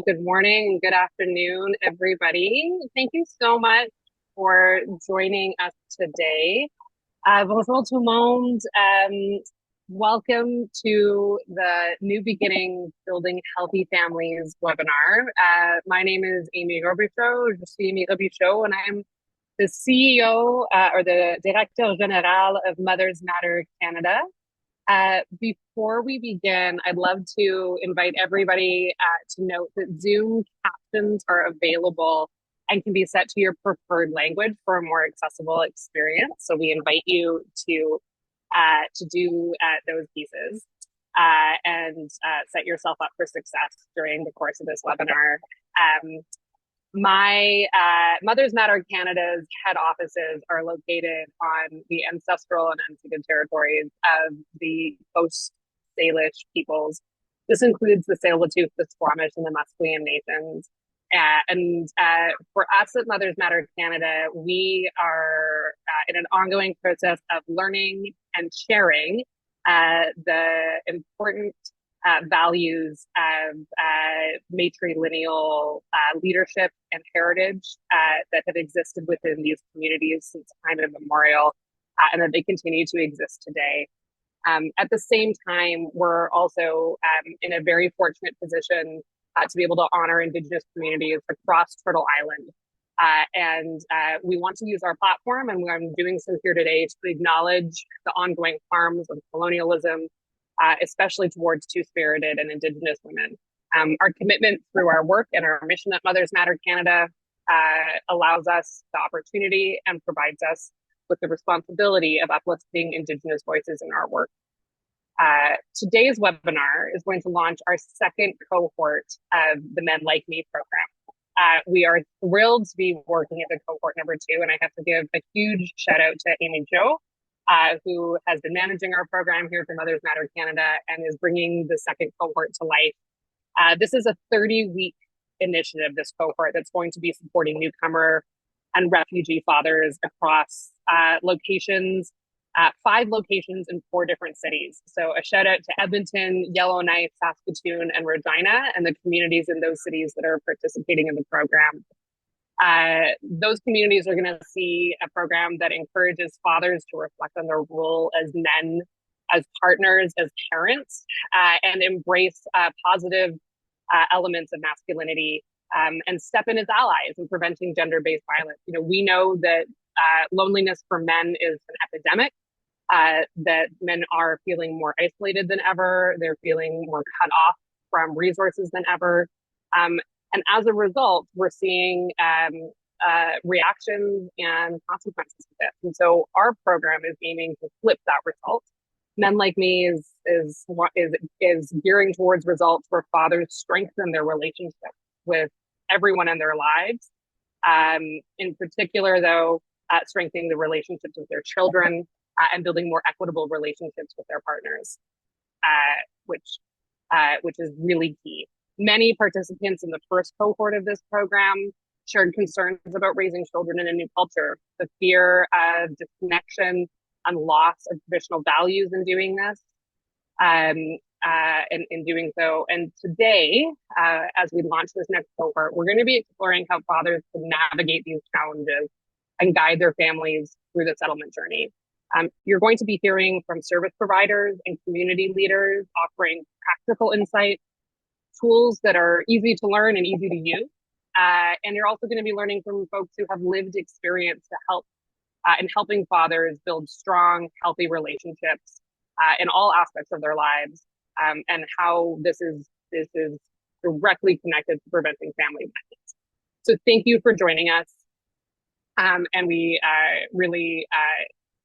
Good morning, good afternoon, everybody. Thank you so much for joining us today. Bonjour tout le monde. Welcome to the New Beginning Building Healthy Families webinar. My name is Amy Robichaud. Je suis Amy Robichaud, and I'm the CEO or the Directeur Général of Mothers Matter Canada. Before we begin, I'd love to invite everybody to note that Zoom captions are available and can be set to your preferred language for a more accessible experience. So we invite you to do those pieces and set yourself up for success during the course of this webinar. My Mothers Matter Canada's head offices are located on the ancestral and unceded territories of the Coast Salish peoples. This includes the Tsleil-Waututh, the Squamish, and the Musqueam nations. For us at Mothers Matter Canada, we are in an ongoing process of learning and sharing the important values of matrilineal leadership and heritage that have existed within these communities since time immemorial, and that they continue to exist today. At the same time, we're also in a very fortunate position to be able to honor Indigenous communities across Turtle Island. We want to use our platform, and I'm doing so here today, to acknowledge the ongoing harms of colonialism, especially towards Two-Spirited and Indigenous women. Our commitment through our work and our mission at Mothers Matter Canada allows us the opportunity and provides us with the responsibility of uplifting Indigenous voices in our work. Today's webinar is going to launch our second cohort of the Men Like Me program. We are thrilled to be working at the cohort number 2, and I have to give a huge shout out to Amy Jo, who has been managing our program here for Mothers Matter Canada and is bringing the second cohort to life. This is a 30-week initiative, this cohort, that's going to be supporting newcomer and refugee fathers across locations, 5 locations in 4 different cities. So a shout out to Edmonton, Yellowknife, Saskatoon, and Regina, and the communities in those cities that are participating in the program. Those communities are going to see a program that encourages fathers to reflect on their role as men, as partners, as parents, and embrace positive elements of masculinity, and step in as allies in preventing gender-based violence. We know that loneliness for men is an epidemic, that men are feeling more isolated than ever. They're feeling more cut off from resources than ever. And as a result, we're seeing reactions and consequences of this. And so our program is aiming to flip that result. Men Like Me is gearing towards results where fathers strengthen their relationship with everyone in their lives. In particular, though, strengthening the relationships with their children and building more equitable relationships with their partners, which is really key. Many participants in the first cohort of this program shared concerns about raising children in a new culture, the fear of disconnection and loss of traditional values in doing this, in doing so. And today, as we launch this next cohort, we're going to be exploring how fathers can navigate these challenges and guide their families through the settlement journey. You're going to be hearing from service providers and community leaders offering practical insights, tools that are easy to learn and easy to use. And you're also going to be learning from folks who have lived experience to help in helping fathers build strong, healthy relationships in all aspects of their lives, and how this is directly connected to preventing family violence. So thank you for joining us. And we really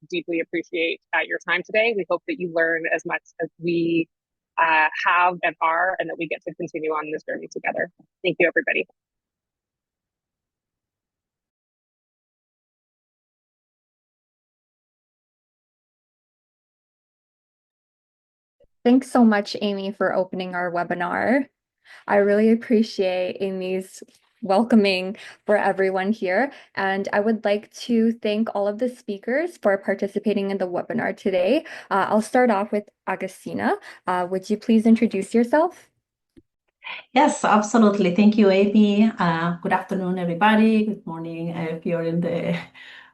deeply appreciate your time today. We hope that you learn as much as we have and are, and that we get to continue on this journey together. Thank you, everybody. Thanks so much, Amy, for opening our webinar. I really appreciate Amy's welcoming for everyone here. And I would like to thank all of the speakers for participating in the webinar today. I'll start off with Agustina. Would you please introduce yourself? Yes, absolutely. Thank you, Amy. Good afternoon, everybody. Good morning if you're in the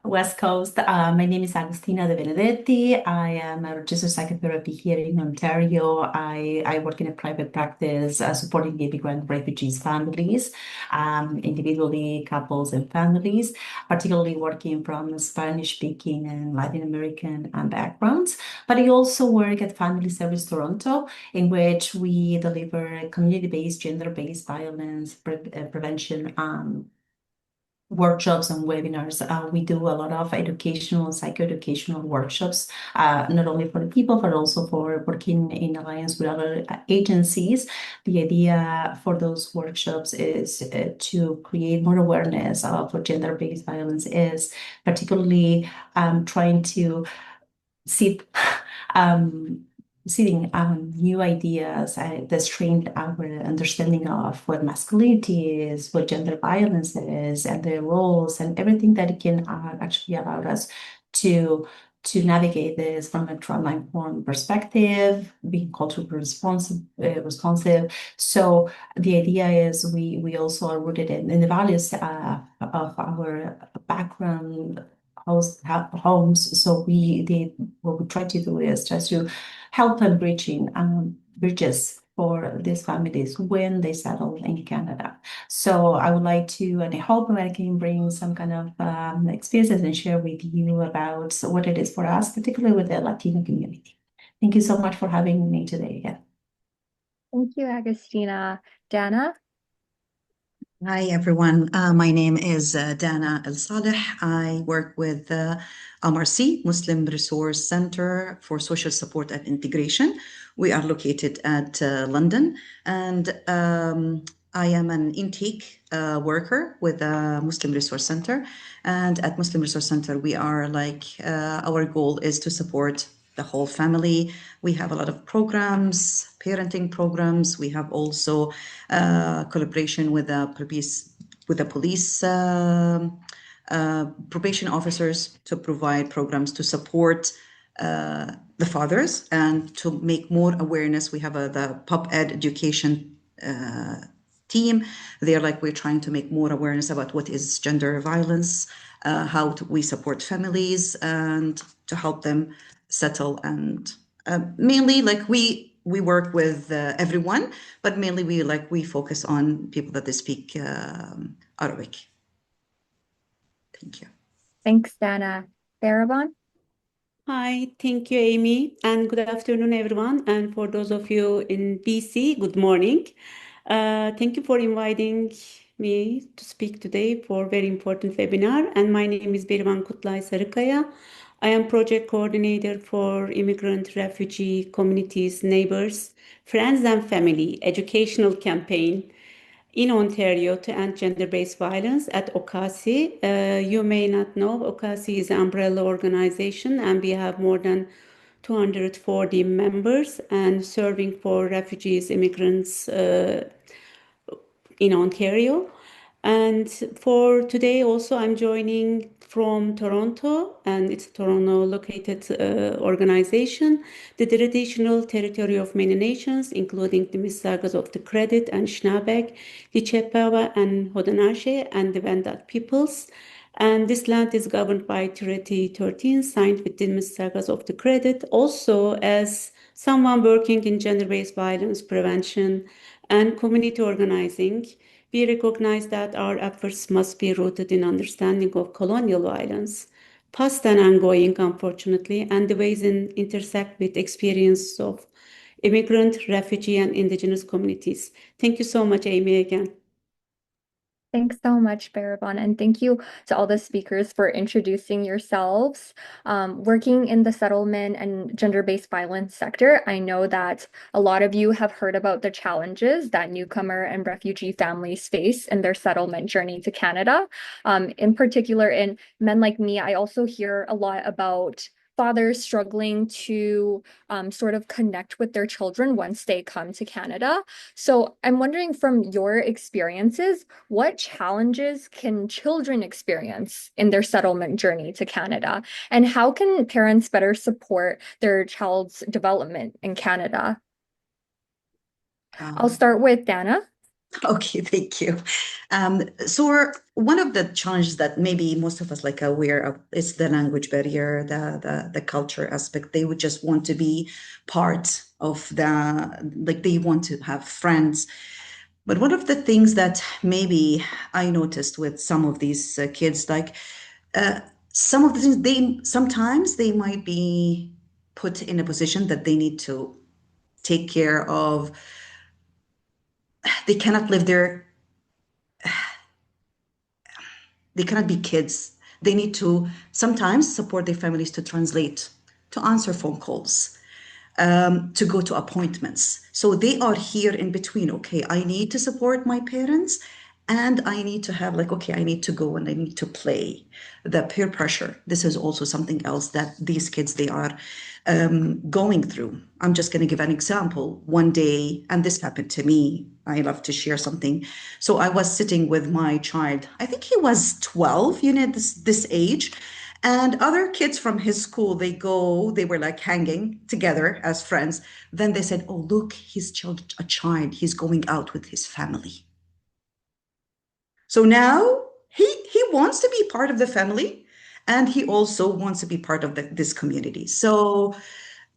West Coast. My name is Agustina De Benedetti. I am a registered psychotherapy here in Ontario. I work in a private practice supporting immigrant refugees families, individually, couples, and families, particularly working from Spanish-speaking and Latin American backgrounds. But I also work at Family Service Toronto, in which we deliver community-based, gender-based violence prevention workshops and webinars. We do a lot of educational and psychoeducational workshops, not only for the people, but also for working in alliance with other agencies. The idea for those workshops is to create more awareness of what gender-based violence is, particularly trying to see seeing new ideas that strain our understanding of what masculinity is, what gender violence is, and their roles, and everything that it can actually allow us to navigate this from a trauma-informed perspective, being culturally responsive. So the idea is we also are rooted in the values of our background homes. So what we try to do is just to help them bridging bridges for these families when they settle in Canada. So I would like to, and I hope I can bring some kind of experiences and share with you about what it is for us, particularly with the Latino community. Thank you so much for having me today again. Thank you, Agustina. Dana? Hi, everyone. My name is Dana El Saleh. I work with MRC, Muslim Resource Center for Social Support and Integration. We are located at London, and I am an intake worker with Muslim Resource Center. And at Muslim Resource Center, we are our goal is to support the whole family. We have a lot of programs, parenting programs. We have also collaboration with the police probation officers to provide programs to support the fathers and to make more awareness. We have the pub ed education team. We're trying to make more awareness about what is gender violence, how we support families, and to help them settle. And mainly we work with everyone, but mainly we focus on people that they speak Arabic. Thank you. Thanks, Dana. Baraban? Hi, thank you, Amy, and good afternoon, everyone. And for those of you in BC, good morning. Thank you for inviting me to speak today for a very important webinar. And my name is Berivan Kutlay Sarıkaya. I am project coordinator for immigrant refugee communities, neighbors, friends, and family educational campaign in Ontario to end gender-based violence at OCASI. You may not know, OCASI is an umbrella organization, and we have more than 240 members and serving for refugees, immigrants in Ontario. And for today also, I'm joining from Toronto, and it's a Toronto located organization, the traditional territory of many nations, including the Mississaugas of the Credit and Schnabek, the Chippewa and Haudenosaunee, and the Wendat peoples. And this land is governed by Treaty 13, signed with the Mississaugas of the Credit. Also, as someone working in gender-based violence prevention and community organizing, we recognize that our efforts must be rooted in understanding of colonial violence, past and ongoing, unfortunately, and the ways it intersect with experience of immigrant, refugee, and indigenous communities. Thank you so much, Amy, again. Thanks so much, Baraban, and thank you to all the speakers for introducing yourselves. Working in the settlement and gender-based violence sector, I know that a lot of you have heard about the challenges that newcomer and refugee families face in their settlement journey to Canada. In particular, in Men Like Me, I also hear a lot about fathers struggling to sort of connect with their children once they come to Canada. So I'm wondering, from your experiences, what challenges can children experience in their settlement journey to Canada? And how can parents better support their child's development in Canada? I'll start with Dana. Okay, thank you. So one of the challenges that maybe most of us like are aware of is the language barrier, the culture aspect. They would just want to be part of like they want to have friends. But one of the things that maybe I noticed with some of these kids, like some of the things sometimes they might be put in a position that they need to take care of. They cannot live there. They cannot be kids. They need to sometimes support their families to translate, to answer phone calls, to go to appointments. So they are here in between. Okay, I need to support my parents and I need to have like, okay, I need to go and I need to play. The peer pressure. This is also something else that these kids, they are going through. I'm just going to give an example. One day, and this happened to me, I love to share something. So I was sitting with my child. I think he was 12, this age. And other kids from his school, they were like hanging together as friends. Then they said, oh, look, he's a child. He's going out with his family. So now he wants to be part of the family and he also wants to be part of this community. So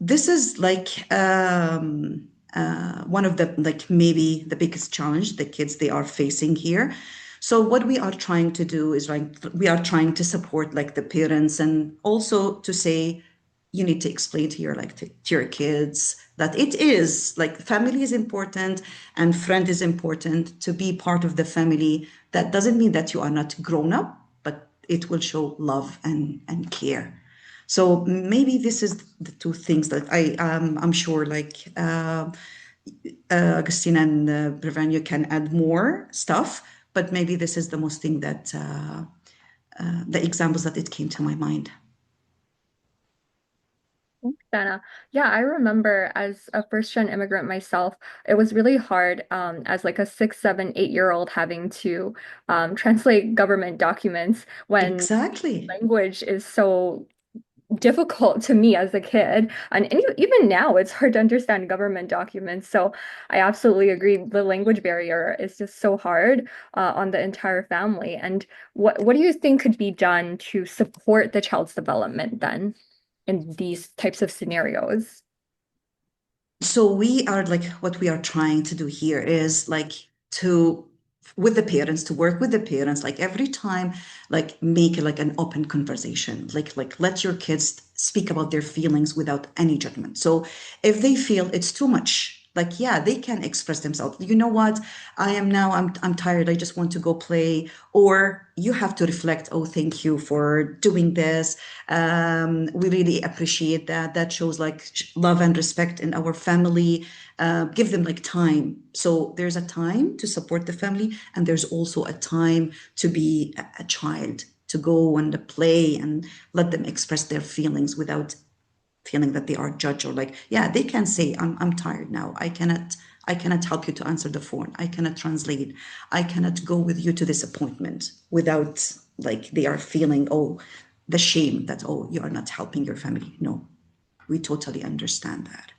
this is like one of the like maybe the biggest challenge the kids they are facing here. So what we are trying to do is like we are trying to support like the parents and also to say you need to explain to your kids that it is like family is important and friend is important to be part of the family. That doesn't mean that you are not grown up, but it will show love and care. So maybe this is the two things that I'm sure like Agustina and Brevan, you can add more stuff, but maybe this is the most thing that the examples that it came to my mind. Thanks, Dana. Yeah, I remember as a first-gen immigrant myself, it was really hard as like a 6, 7, 8-year-old having to translate government documents when Exactly. language is so difficult to me as a kid. And even now, it's hard to understand government documents. So I absolutely agree. The language barrier is just so hard on the entire family. And what do you think could be done to support the child's development then in these types of scenarios? So we are like what we are trying to do here is like to with the parents to work with the parents like every time like make like an open conversation like let your kids speak about their feelings without any judgment. So if they feel it's too much like yeah they can express themselves. You know what, I'm tired, I just want to go play. Or you have to reflect, oh thank you for doing this, we really appreciate that shows like love and respect in our family. Give them like time. So there's a time to support the family and there's also a time to be a child, to go and play and let them express their feelings without feeling that they are judged. Or like yeah they can say I'm tired now, I cannot help you to answer the phone, I cannot translate, I cannot go with you to this appointment, without like they are feeling oh the shame that oh you are not helping your family. No, we totally understand that.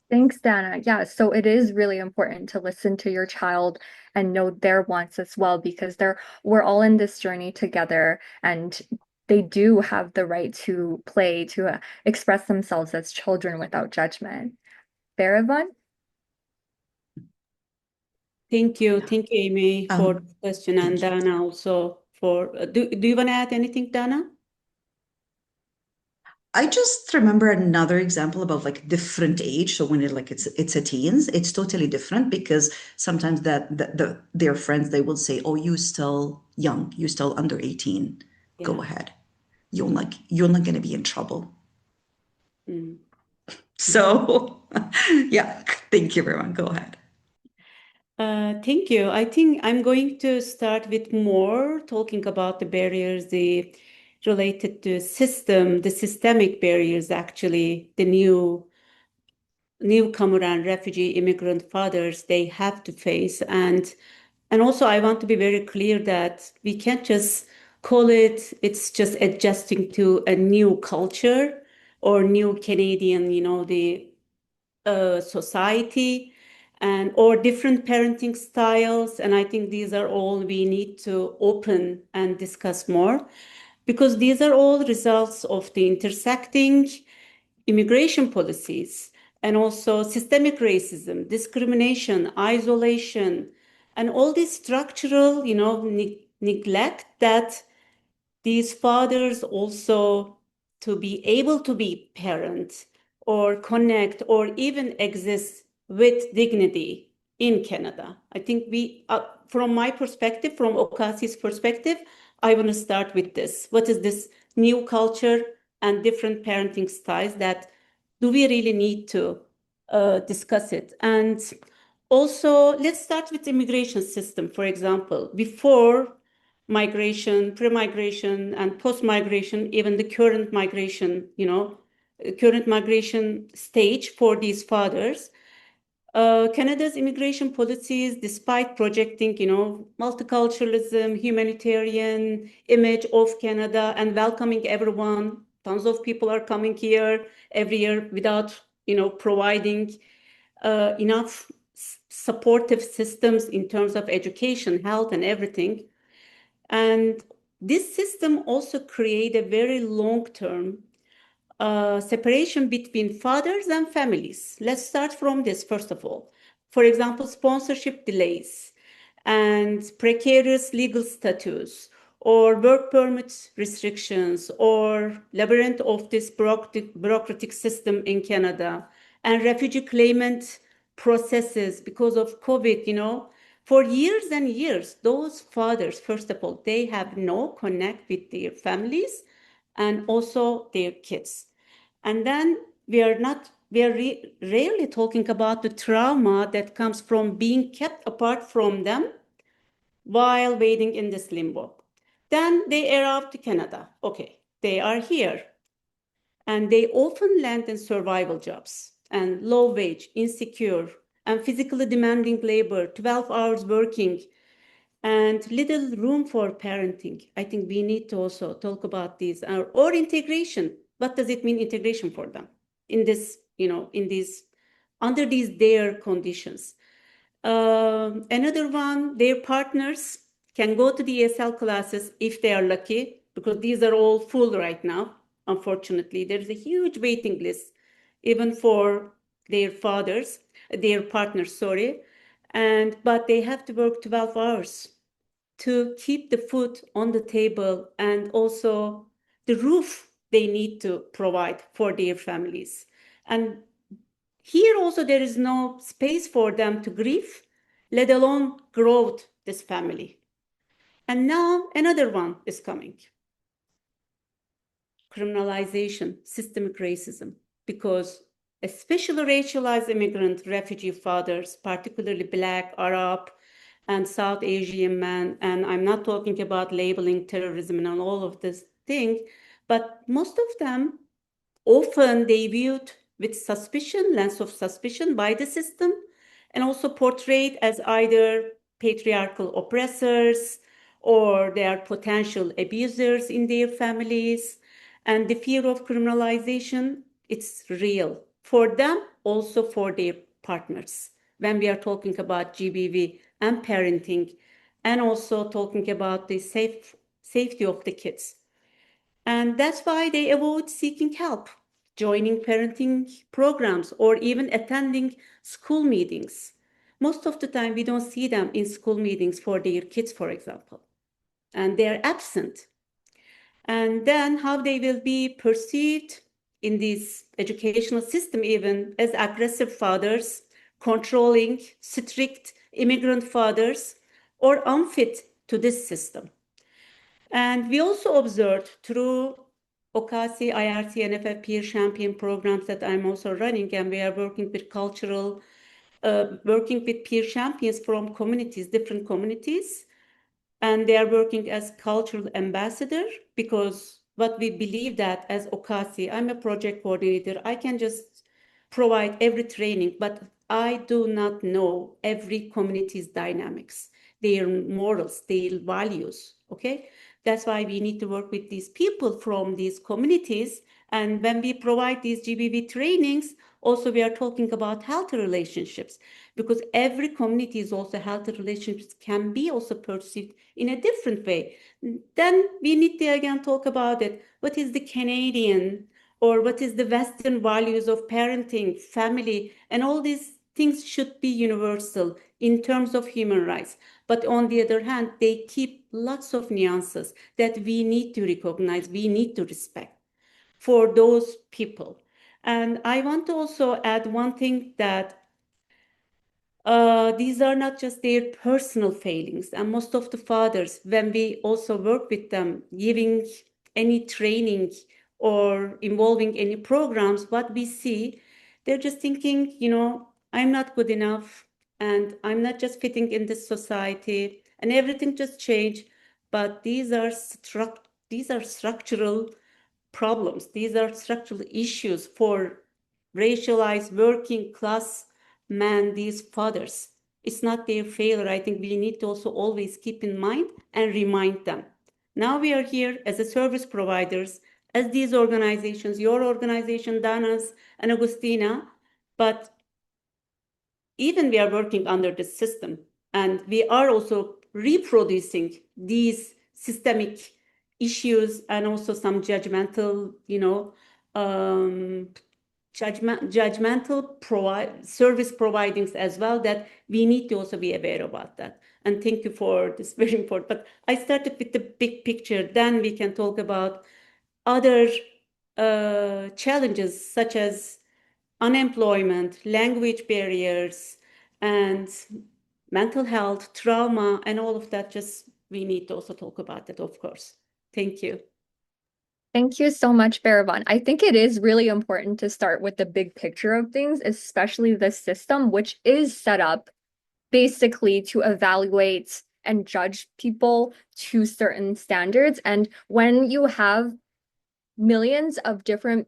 Thanks, Dana. Yeah, so it is really important to listen to your child and know their wants as well, because we're all in this journey together and they do have the right to play, to express themselves as children without judgment. Baravan? Thank you, Amy, for Um, the question, and Dana also for. Do you want to add anything, Dana? I just remember another example about like different age. So when it's a teens, it's totally different because sometimes their friends they will say, "Oh, you still young, you still under 18. Go Yeah. ahead. You're not going to be in trouble." Mm. So yeah, thank you, everyone. Go ahead. Thank you. I think I'm going to start with more talking about the barriers, related to the systemic barriers, actually, the newcomer and refugee immigrant fathers they have to face. And also I want to be very clear that we can't just call it's just adjusting to a new culture or new Canadian, the society. and or different parenting styles. And I think these are all we need to open and discuss more, because these are all results of the intersecting immigration policies and also systemic racism, discrimination, isolation, and all this structural, neglect that these fathers also to be able to be parent or connect or even exist with dignity in Canada. I think from my perspective, from Okasi's perspective, I want to start with this. What is this new culture and different parenting styles that do we really need to discuss it? And also, let's start with the immigration system, for example. Before migration, pre-migration, and post-migration, even the current migration, current migration stage for these fathers, Canada's immigration policies, despite projecting, multiculturalism, humanitarian image of Canada and welcoming everyone, tons of people are coming here every year without, providing enough supportive systems in terms of education, health, and everything. And this system also create a very long-term separation between fathers and families. Let's start from this, first of all. For example, sponsorship delays and precarious legal status, or work permit restrictions, or labyrinth of this bureaucratic system in Canada, and refugee claimant processes because of COVID, for years and years, those fathers, first of all, they have no connect with their families and also their kids. And then we are rarely talking about the trauma that comes from being kept apart from them while waiting in this limbo. Then they arrive to Canada. Okay, they are here. And they often land in survival jobs and low wage, insecure, and physically demanding labor, 12 hours working, and little room for parenting. I think we need to also talk about these, or integration. What does it mean, integration for them in this, under these their conditions? Another one, their partners can go to the ESL classes if they are lucky, because these are all full right now. Unfortunately, there's a huge waiting list, even for their fathers, their partners, sorry. But they have to work 12 hours to keep the food on the table and also the roof they need to provide for their families. And here also there is no space for them to grieve, let alone grow this family. And now another one is coming. Criminalization, systemic racism, because especially racialized immigrant refugee fathers, particularly Black, Arab, and South Asian men, and I'm not talking about labeling terrorism and all of this thing, but most of them, often they viewed with suspicion, lens of suspicion by the system, and also portrayed as either patriarchal oppressors or they are potential abusers in their families. And the fear of criminalization, it's real for them, also for their partners. When we are talking about GBV and parenting, and also talking about the safety of the kids. And that's why they avoid seeking help, joining parenting programs, or even attending school meetings. Most of the time, we don't see them in school meetings for their kids, for example, and they're absent. And then how they will be perceived in this educational system, even as aggressive fathers, controlling, strict immigrant fathers, or unfit to this system. And we also observed through Okasi, IRC, and NFF peer champion programs that I'm also running, and we are working with working with peer champions from communities, different communities, and they are working as cultural ambassador, because what we believe that as Okasi, I'm a project coordinator, I can just provide every training, but I do not know every community's dynamics. their morals, their values, okay? That's why we need to work with these people from these communities. And when we provide these GBV trainings, also we are talking about healthy relationships, because every community is also healthy relationships can be also perceived in a different way. Then we need to again talk about it. What is the Canadian or what is the Western values of parenting, family, and all these things should be universal in terms of human rights. But on the other hand, they keep lots of nuances that we need to recognize, we need to respect for those people. And I want to also add one thing, that these are not just their personal failings. And most of the fathers, when we also work with them, giving any training or involving any programs, what we see, they're just thinking, I'm not good enough, and I'm not just fitting in this society, and everything just changed. But these are structural problems. These are structural issues for racialized working class men, these fathers. It's not their failure. I think we need to also always keep in mind and remind them. Now we are here as a service providers, as these organizations, your organization, Dana's and Agustina, but even we are working under the system, and we are also reproducing these systemic issues and also some judgmental, judgmental service providings as well, that we need to also be aware about that. And thank you for this, very important. But I started with the big picture, then we can talk about other challenges such as unemployment, language barriers, and mental health, trauma, and all of that. Just we need to also talk about that, of course. Thank you. Thank you so much, Baravan. I think it is really important to start with the big picture of things, especially the system, which is set up basically to evaluate and judge people to certain standards. And when you have millions of different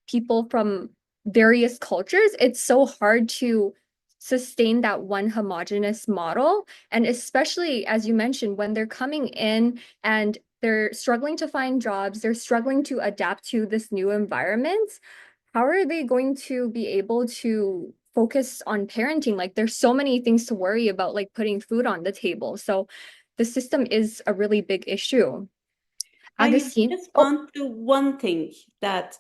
people from various cultures, it's so hard to sustain that one homogenous model. And especially, as you mentioned, when they're coming in and they're struggling to find jobs, they're struggling to adapt to this new environment, how are they going to be able to focus on parenting? Like, there's so many things to worry about, like putting food on the table. So the system is a really big issue. I Agustin? just want to one thing, that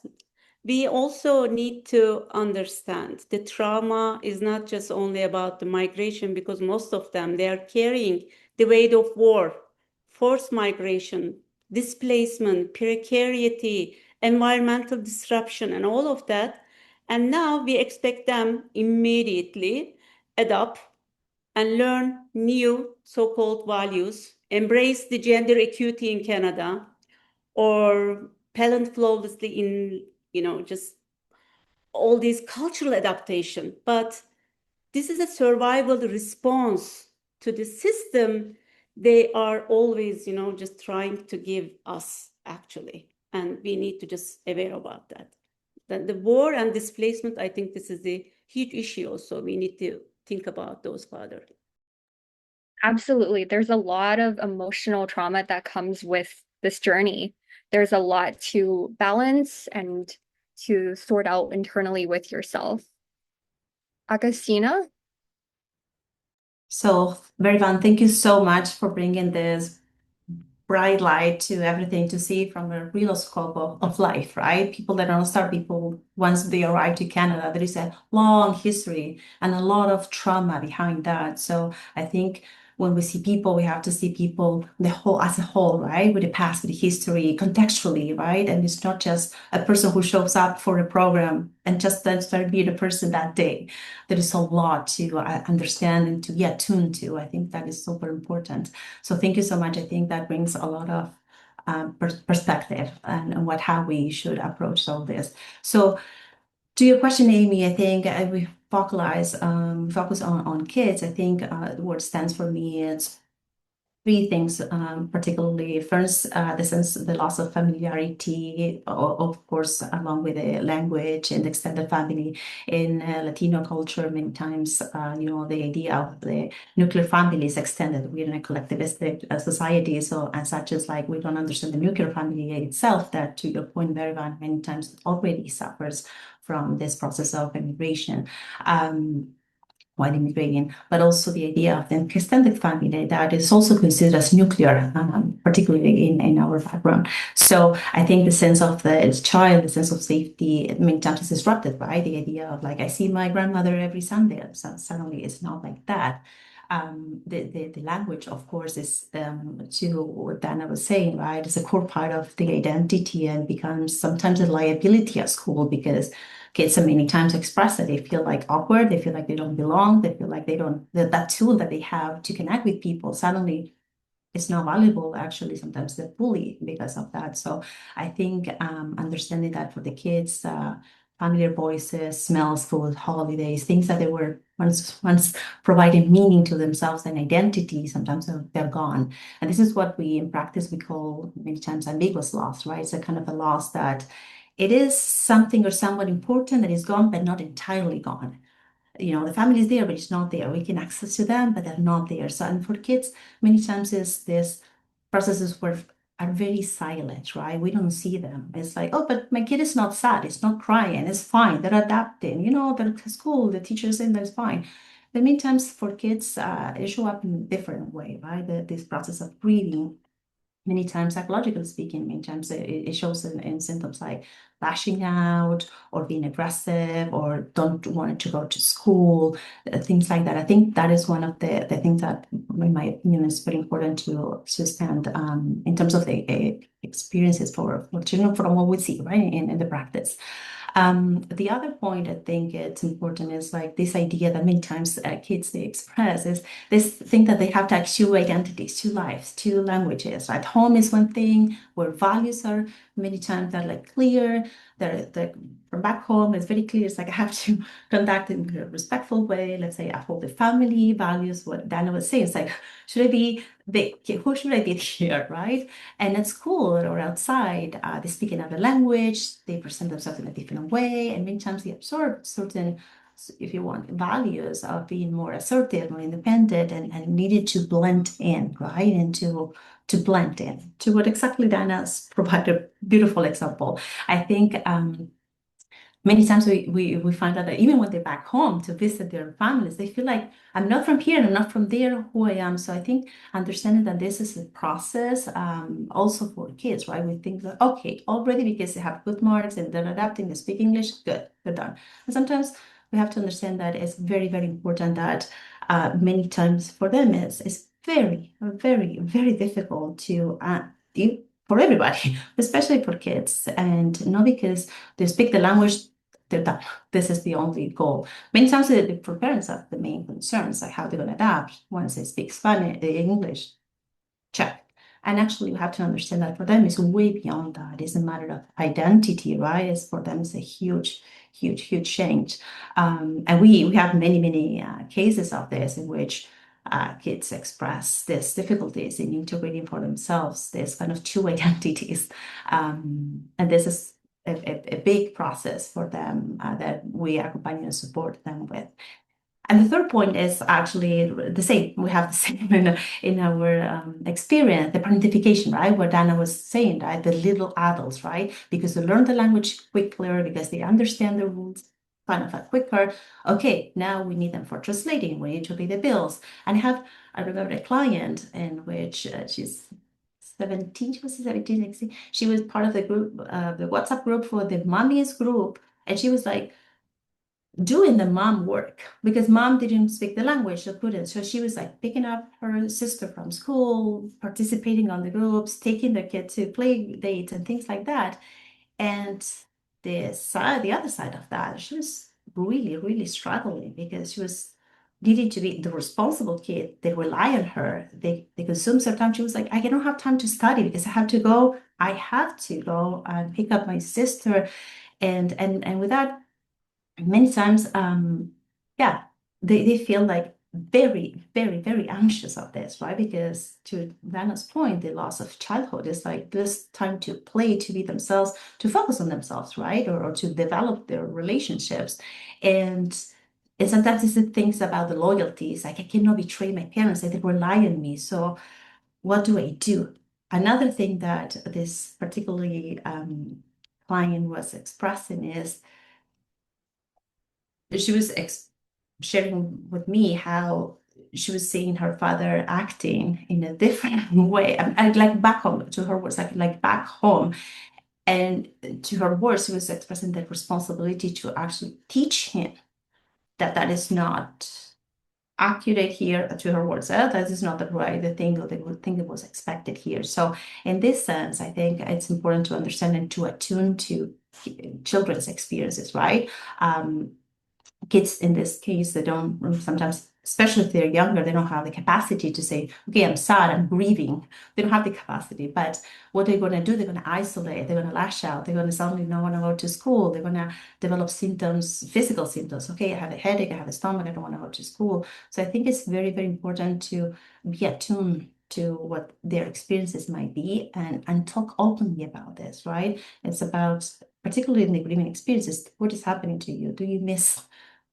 we also need to understand the trauma is not just only about the migration, because most of them, they are carrying the weight of war, forced migration, displacement, precarity, environmental disruption, and all of that. And now we expect them immediately adopt and learn new so-called values, embrace the gender equity in Canada, or parent flawlessly in, just all these cultural adaptation. But this is a survival response to the system they are always, just trying to give us, actually. And we need to just aware about that. The war and displacement, I think this is a huge issue also. We need to think about those further. Absolutely. There's a lot of emotional trauma that comes with this journey. There's a lot to balance and to sort out internally with yourself. Agustina? So, Berivan, thank you so much for bringing this bright light to everything, to see from a real scope of life, right? People that don't start, people, once they arrive to Canada, there is a long history and a lot of trauma behind that. So I think when we see people, we have to see people as a whole, right? With the past, with the history, contextually, right? And it's not just a person who shows up for a program and just then start being a person that day. There is a lot to understand and to be attuned to. I think that is super important. So thank you so much. I think that brings a lot of perspective and how we should approach all this. So to your question, Amy, I think we focus on kids. I think the word stands for me, it's three things, particularly first, the loss of familiarity, of course, along with the language and extended family. In Latino culture, many times, the idea of the nuclear family is extended. We're in a collectivistic society, so as such as like we don't understand the nuclear family itself, that to your point, Verivan, many times already suffers from this process of immigration. While immigrating, but also the idea of the extended family that is also considered as nuclear, particularly in our background. So I think the sense of the child, the sense of safety, many times is disrupted, right? The idea of like, I see my grandmother every Sunday, so suddenly it's not like that. The language, of course, is to what Dana was saying, right? It's a core part of the identity and becomes sometimes a liability at school because kids so many times express that they feel like awkward, they feel like they don't belong, they feel like they don't, that tool that they have to connect with people suddenly it's not valuable. Actually, sometimes they're bullied because of that. So I think understanding that for the kids, familiar voices, smells, food, holidays, things that they were once providing meaning to themselves and identity, sometimes they're gone. And this is what we in practice we call many times ambiguous loss, right? It's a kind of a loss that it is something or someone important that is gone, but not entirely gone. The family is there, but it's not there. We can access to them, but they're not there. So, and for kids, many times is this processes are very silent, right? We don't see them. It's like, oh, but my kid is not sad. It's not crying. It's fine. They're adapting. They're at school. The teacher's saying that's fine. But many times for kids, it show up in a different way, right? This process of grieving. Many times, psychologically speaking, many times it shows in symptoms like lashing out or being aggressive or don't want to go to school, things like that. I think that is one of the things that, in my opinion, is very important to spend in terms of the experiences for children from what we see, right, in the practice. The other point I think it's important is like this idea that many times kids they express is this thing that they have like two identities, two lives, two languages. At home is one thing where values are many times they're like clear. They're from back home it's very clear. It's like I have to conduct in a respectful way. Let's say I hold the family values. What Dana was saying, it's like should I be who should I be here, right? And at school or outside, they speak another language, they present themselves in a different way, and many times they absorb certain, if you want, values of being more assertive, more independent, and needed to blend in, right? And to blend in to what exactly Dana's provided a beautiful example. I think many times we find out that even when they're back home to visit their families, they feel like I'm not from here, I'm not from there, who I am. So I think understanding that this is a process also for kids, right? We think that, okay, already because they have good marks and they're adapting, they speak English, good, they're done. And sometimes we have to understand that it's very, very important that many times for them it's very, very, very difficult to for everybody, especially for kids, and not because they speak the language they're done. This is the only goal. Many times for parents are the main concerns, like how they're going to adapt once they speak Spanish, English, check. And actually, we have to understand that for them, it's way beyond that. It's a matter of identity, right? It's for them, it's a huge, huge, huge change. And we have many, many cases of this in which kids express these difficulties in integrating for themselves, this kind of two identities. And this is a big process for them that we accompany and support them with. And the third point is actually the same. We have the same in our experience, the parentification, right? What Dana was saying, right? The little adults, right? Because they learn the language quicker, because they understand the rules kind of quicker. Okay, now we need them for translating. We need to pay the bills. And I remember a client in which she's 17, she was 17, 16. She was part of the group, the WhatsApp group for the mummies group. And she was like, doing the mom work because mom didn't speak the language, so couldn't. So she was like picking up her sister from school, participating on the groups, taking the kid to play dates and things like that. And the other side of that, she was really, really struggling because she was needing to be the responsible kid. They rely on her. They consume her time. She was like, I don't have time to study because I have to go and pick up my sister. And with that, many times, they feel like very, very, very anxious of this, right? Because to Vanna's point, the loss of childhood is like this time to play, to be themselves, to focus on themselves, right? Or to develop their relationships. And sometimes it's the things about the loyalties, like I cannot betray my parents, they rely on me. So what do I do? Another thing that this particularly client was expressing is she was sharing with me how she was seeing her father acting in a different way. Like back home, to her words, like back home. And to her words, she was expressing that responsibility to actually teach him that that is not accurate here, to her words. That is not the right the thing or the thing that was expected here. So in this sense, I think it's important to understand and to attune to children's experiences, right? Kids in this case, they don't sometimes, especially if they're younger, they don't have the capacity to say, okay, I'm sad, I'm grieving. They don't have the capacity. But what they're going to do, they're going to isolate, they're going to lash out, they're going to suddenly not want to go to school, they're going to develop symptoms, physical symptoms. Okay, I have a headache, I have a stomach, I don't want to go to school. So I think it's very, very important to be attuned to what their experiences might be and talk openly about this, right? It's about, particularly in the grieving experiences, what is happening to you? Do you miss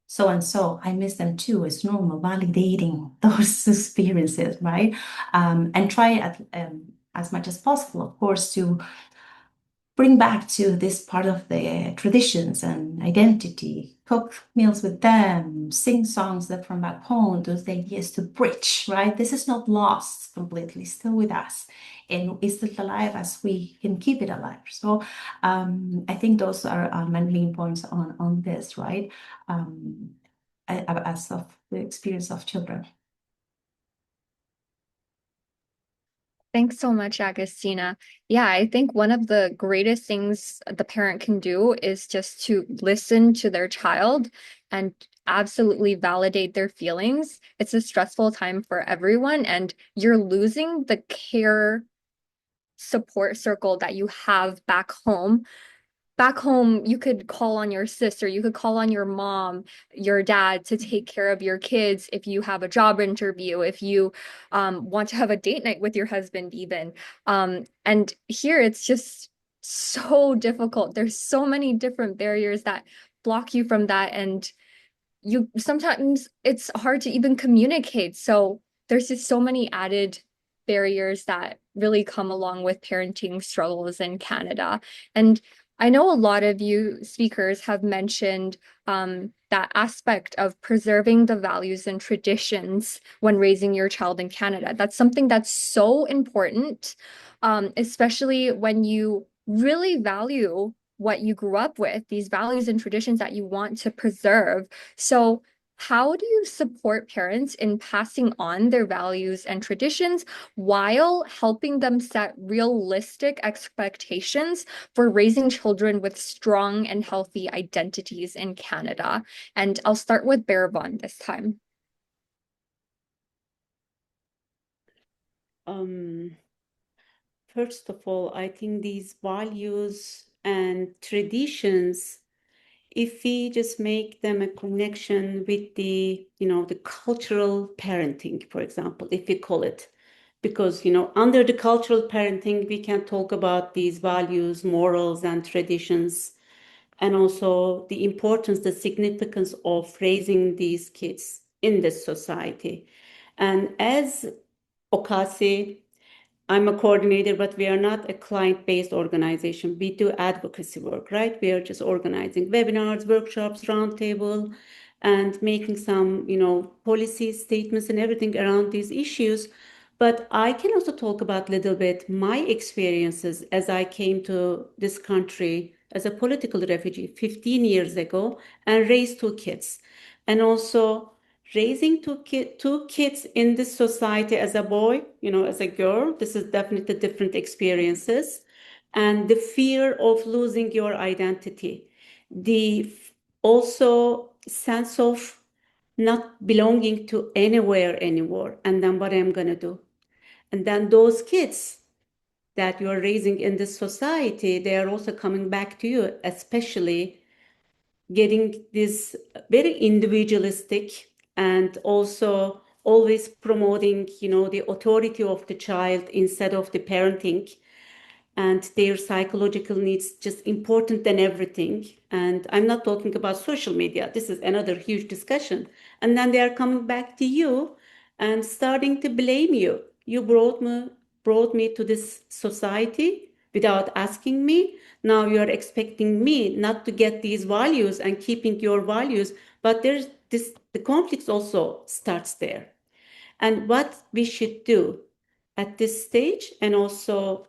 so and so? I miss them too. It's normal, validating those experiences, right? And try as much as possible, of course, to bring back to this part of the traditions and identity, cook meals with them, sing songs that from back home, those ideas to bridge, right? This is not lost completely, still with us. And it's still alive as we can keep it alive. So I think those are my main points on this, right? As of the experience of children. Thanks so much, Agustina. Yeah, I think one of the greatest things the parent can do is just to listen to their child and absolutely validate their feelings. It's a stressful time for everyone, and you're losing the care support circle that you have back home. Back home, you could call on your sister, you could call on your mom, your dad to take care of your kids if you have a job interview, if you want to have a date night with your husband, even. And here it's just so difficult. There's so many different barriers that block you from that. And you sometimes it's hard to even communicate. So there's just so many added barriers that really come along with parenting struggles in Canada. And I know a lot of you speakers have mentioned that aspect of preserving the values and traditions when raising your child in Canada. That's something that's so important, especially when you really value what you grew up with, these values and traditions that you want to preserve. So, how do you support parents in passing on their values and traditions while helping them set realistic expectations for raising children with strong and healthy identities in Canada? And I'll start with Barabon this time. First of all, I think these values and traditions, if we just make them a connection with the, the cultural parenting, for example, if we call it, because, under the cultural parenting, we can talk about these values, morals, and traditions, and also the importance, the significance of raising these kids in this society. And as Okasi, I'm a coordinator, but we are not a client-based organization. We do advocacy work, right? We are just organizing webinars, workshops, roundtable, and making some, policy statements and everything around these issues. But I can also talk about a little bit my experiences as I came to this country as a political refugee 15 years ago and raised two kids. And also raising two kids in this society as a boy, as a girl, this is definitely different experiences. And the fear of losing your identity, the also sense of not belonging to anywhere anymore. And then what I'm going to do? And then those kids that you're raising in this society, they are also coming back to you, especially getting this very individualistic and also always promoting, the authority of the child instead of the parenting, and their psychological needs just important than everything. And I'm not talking about social media. This is another huge discussion. And then they are coming back to you and starting to blame you. You brought me to this society without asking me. Now you're expecting me not to get these values and keeping your values. But there's the conflict also starts there. And what we should do at this stage, and also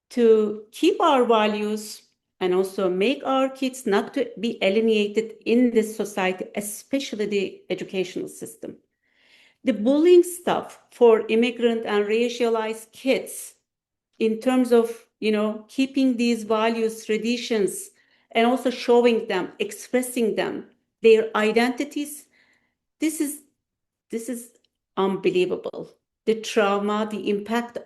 to keep our values and also make our kids not to be alienated in this society, especially the educational system. The bullying stuff for immigrant and racialized kids in terms of, keeping these values, traditions, and also showing them, expressing them, their identities, this is unbelievable. The trauma, the impact,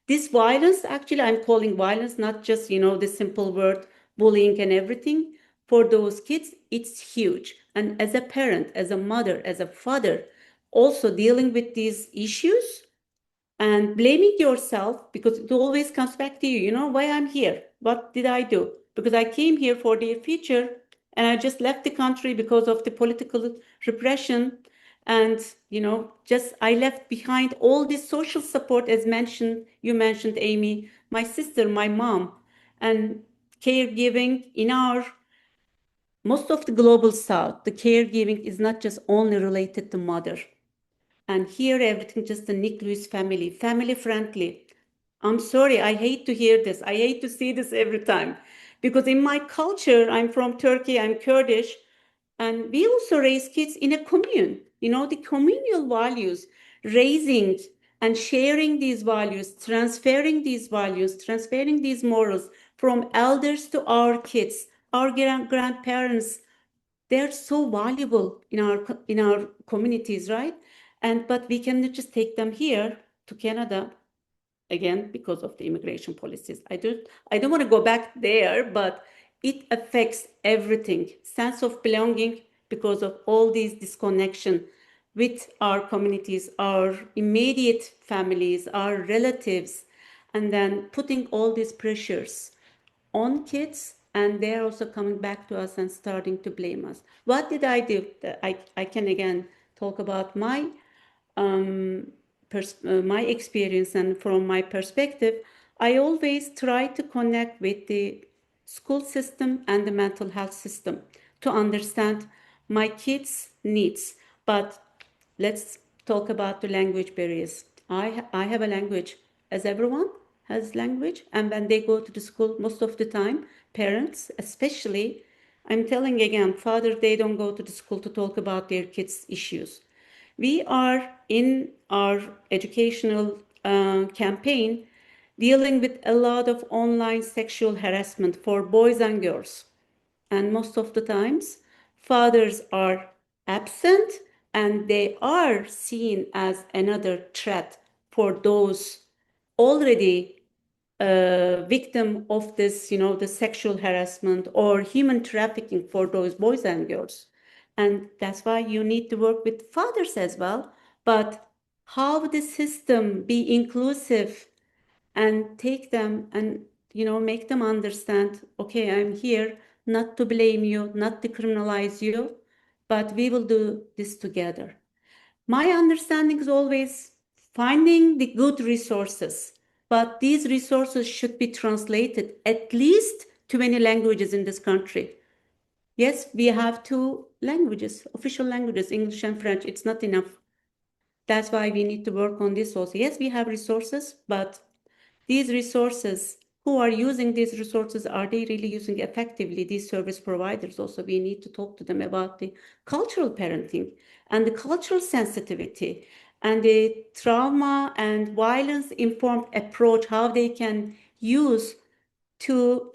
this violence, actually, I'm calling violence, not just, the simple word bullying and everything. For those kids, it's huge. And as a parent, as a mother, as a father, also dealing with these issues and blaming yourself, because it always comes back to you, why I'm here. What did I do? Because I came here for their future, and I just left the country because of the political repression. And, I left behind all this social support, as you mentioned, Amy, my sister, my mom, and caregiving in most of the global South. The caregiving is not just only related to mother. And here everything just the nucleus family friendly. I'm sorry, I hate to hear this. I hate to see this every time. Because in my culture, I'm from Turkey, I'm Kurdish, and we also raise kids in a commune. The communal values, raising and sharing these values, transferring these morals from elders to our kids, our grandparents. They're so valuable in our communities, right? But we cannot just take them here to Canada, again, because of the immigration policies. I don't want to go back there, but it affects everything. Sense of belonging, because of all these disconnection with our communities, our immediate families, our relatives, and then putting all these pressures on kids, and they're also coming back to us and starting to blame us. What did I do? I can again talk about my experience, and from my perspective, I always try to connect with the school system and the mental health system to understand my kids' needs. But let's talk about the language barriers. I have a language, as everyone has language, and when they go to the school, most of the time, parents especially, I'm telling again, father, they don't go to the school to talk about their kids' issues. We are in our educational campaign dealing with a lot of online sexual harassment for boys and girls. And most of the times, fathers are absent, and they are seen as another threat for those already victim of this, the sexual harassment or human trafficking for those boys and girls. And that's why you need to work with fathers as well. But how the system be inclusive and take them and, make them understand, okay, I'm here not to blame you, not to criminalize you, but we will do this together. My understanding is always finding the good resources, but these resources should be translated at least to many languages in this country. Yes, we have 2 languages, official languages, English and French. It's not enough. That's why we need to work on this also. Yes, we have resources, but these resources, who are using these resources, are they really using effectively? These service providers also, we need to talk to them about the cultural parenting and the cultural sensitivity and the trauma and violence informed approach, how they can use to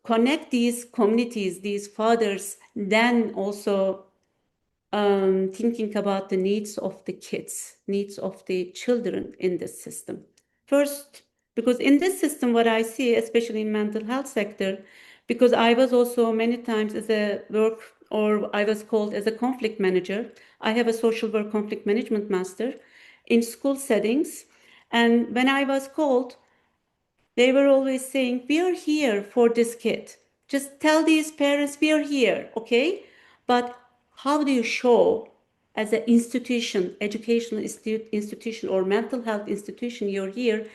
connect these communities, these fathers, then also thinking about the needs of the kids, needs of the children in this system. First, because in this system, what I see, especially in mental health sector, because I was also many times as a or I was called as a conflict manager. I have a social work conflict management master in school settings. And when I was called, they were always saying, we are here for this kid. Just tell these parents we are here, okay? But how do you show as an institution, educational institution or mental health institution, you're here,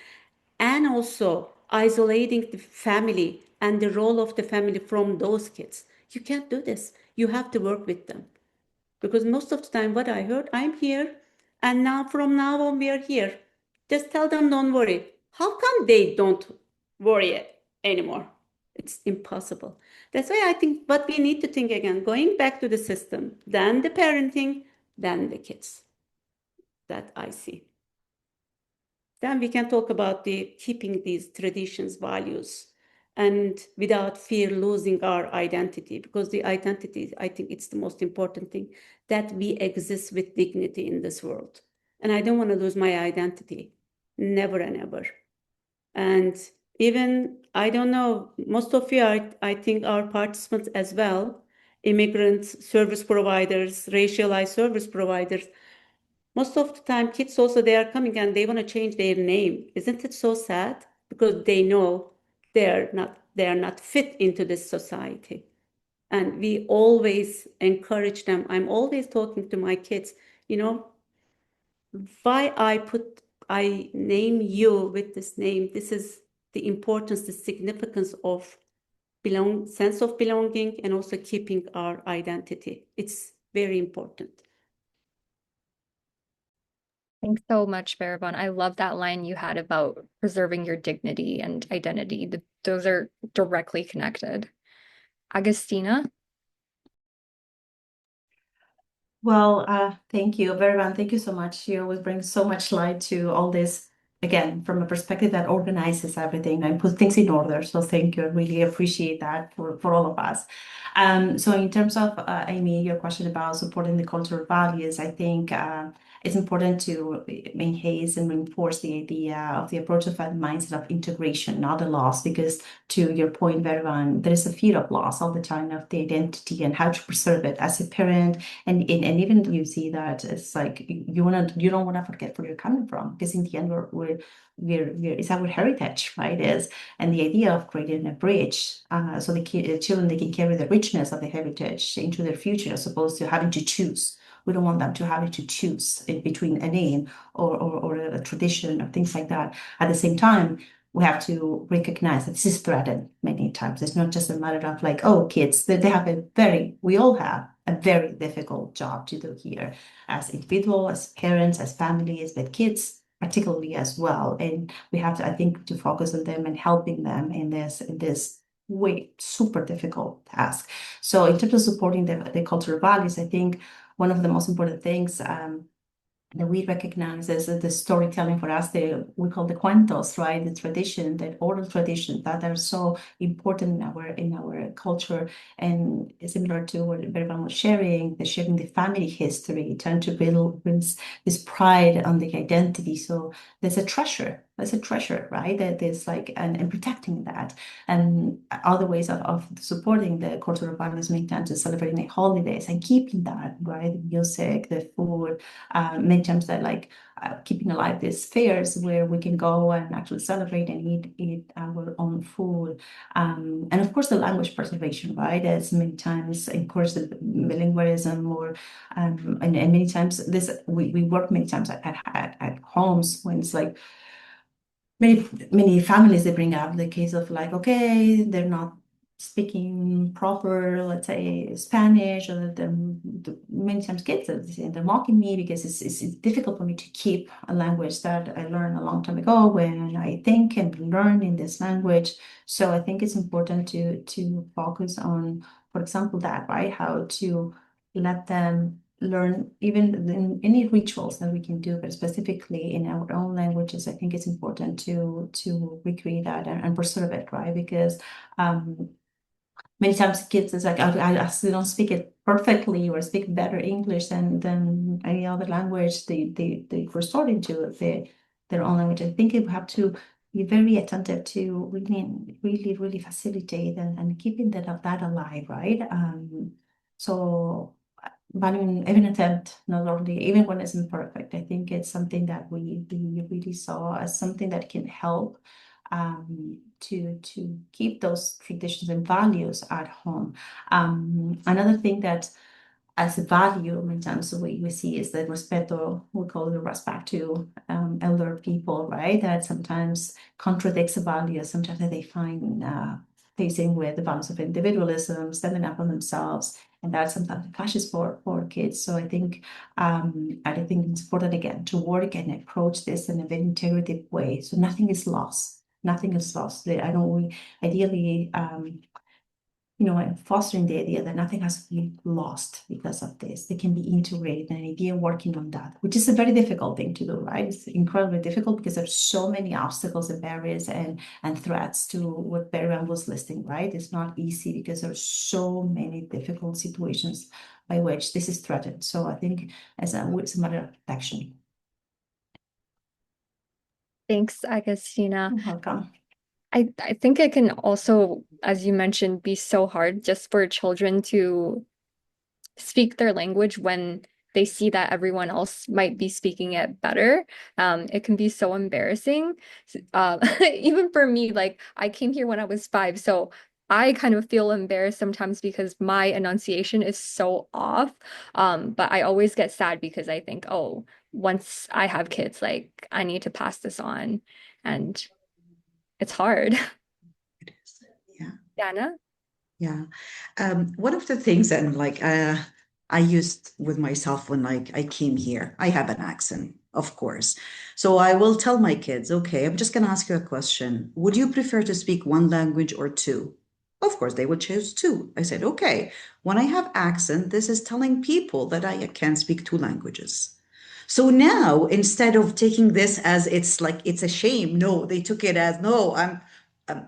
and also isolating the family and the role of the family from those kids? You can't do this. You have to work with them. Because most of the time what I heard, I'm here, and now from now on we are here. Just tell them don't worry. How come they don't worry anymore? It's impossible. That's why I think what we need to think again, going back to the system, then the parenting, then the kids. That I see. Then we can talk about the keeping these traditions, values, and without fear losing our identity, because the identity, I think it's the most important thing, that we exist with dignity in this world. And I don't want to lose my identity, never and ever. And even, I don't know, most of you are, I think, are participants as well, immigrants, service providers, racialized service providers. Most of the time, kids also, they are coming and they want to change their name. Isn't it so sad? Because they know they are not fit into this society. And we always encourage them. I'm always talking to my kids, you know, why I name you with this name. This is the importance, the significance of sense of belonging, and also keeping our identity. It's very important. Thanks so much, Baraban. I love that line you had about preserving your dignity and identity. Those are directly connected. Agustina? Well, thank you, everyone. Thank you so much. You always bring so much light to all this, again, from a perspective that organizes everything and puts things in order. So thank you. I really appreciate that for all of us. So in terms of, Amy, your question about supporting the cultural values, I think it's important to enhance and reinforce the idea of the approach of a mindset of integration, not a loss, because to your point, Vervan, there is a fear of loss all the time of the identity and how to preserve it as a parent. And even you see that it's like you don't want to forget where you're coming from, because in the end we're it's our heritage, right? And the idea of creating a bridge so the children, they can carry the richness of the heritage into their future, as opposed to having to choose. We don't want them to have to choose in between a name or a tradition or things like that. At the same time, we have to recognize that this is threatened many times. It's not just a matter of like, oh, kids, they have we all have a very difficult job to do here as individuals, as parents, as families, but kids particularly as well. And we have to, I think, to focus on them and helping them in this way, super difficult task. So in terms of supporting the cultural values, I think one of the most important things that we recognize as the storytelling for us, we call the cuentos, right? The tradition, the oral tradition that are so important in our culture, and similar to what Berban was sharing the family history, trying to build this pride on the identity. So there's a treasure, right? That there's like and protecting that, and other ways of supporting the cultural values, many times is celebrating the holidays and keeping that, right? The music, the food. Many times that like keeping alive these fairs where we can go and actually celebrate and eat our own food, and of course the language preservation, right? As many times encourage the bilingualism, or and many times we work many times at homes when it's like many families, they bring up the case of like, okay, they're not speaking proper, let's say, Spanish, or many times kids, they're mocking me because it's difficult for me to keep a language that I learned a long time ago when I think and learn in this language. So I think it's important to focus on, for example, that, right? How to let them learn even in any rituals that we can do, but specifically in our own languages. I think it's important to recreate that and preserve it, right? Because many times kids is like, I still don't speak it perfectly or speak better English than any other language. They resort into their own language. I think you have to be very attentive to really facilitate and keeping that alive, right? So valuing every attempt, not only even when it's imperfect. I think it's something that we really saw as something that can help to keep those traditions and values at home. Another thing that as a value, many times we see is the respeto, we call the respect to elder people, right? That sometimes contradicts the values, sometimes that they find facing with the values of individualism, standing up on themselves, and that sometimes clashes for kids. So I think it's important again to work and approach this in a very integrative way. So nothing is lost. Nothing is lost. I don't ideally and fostering the idea that nothing has to be lost because of this. They can be integrated, and idea working on that, which is a very difficult thing to do, right? It's incredibly difficult because there's so many obstacles and barriers and threats to what Berivan was listing, right? It's not easy because there's so many difficult situations by which this is threatened. So I think it's a matter of protection. Thanks, Agustina. You're welcome. I think it can also, as you mentioned, be so hard just for children to speak their language when they see that everyone else might be speaking it better. It can be so embarrassing. Even for me, like I came here when I was 5, so I kind of feel embarrassed sometimes because my enunciation is so off. But I always get sad because I think, oh, once I have kids, like I need to pass this on. And it's hard. It is. Yeah. Dana? Yeah. One of the things, and like I used with myself when like I came here, I have an accent, of course. So I will tell my kids, okay, I'm just gonna ask you a question. Would you prefer to speak one language or two? Of course, they would choose two. I said, okay, when I have accent, this is telling people that I can speak 2 languages. So now, instead of taking this as it's like it's a shame, no, they took it as no,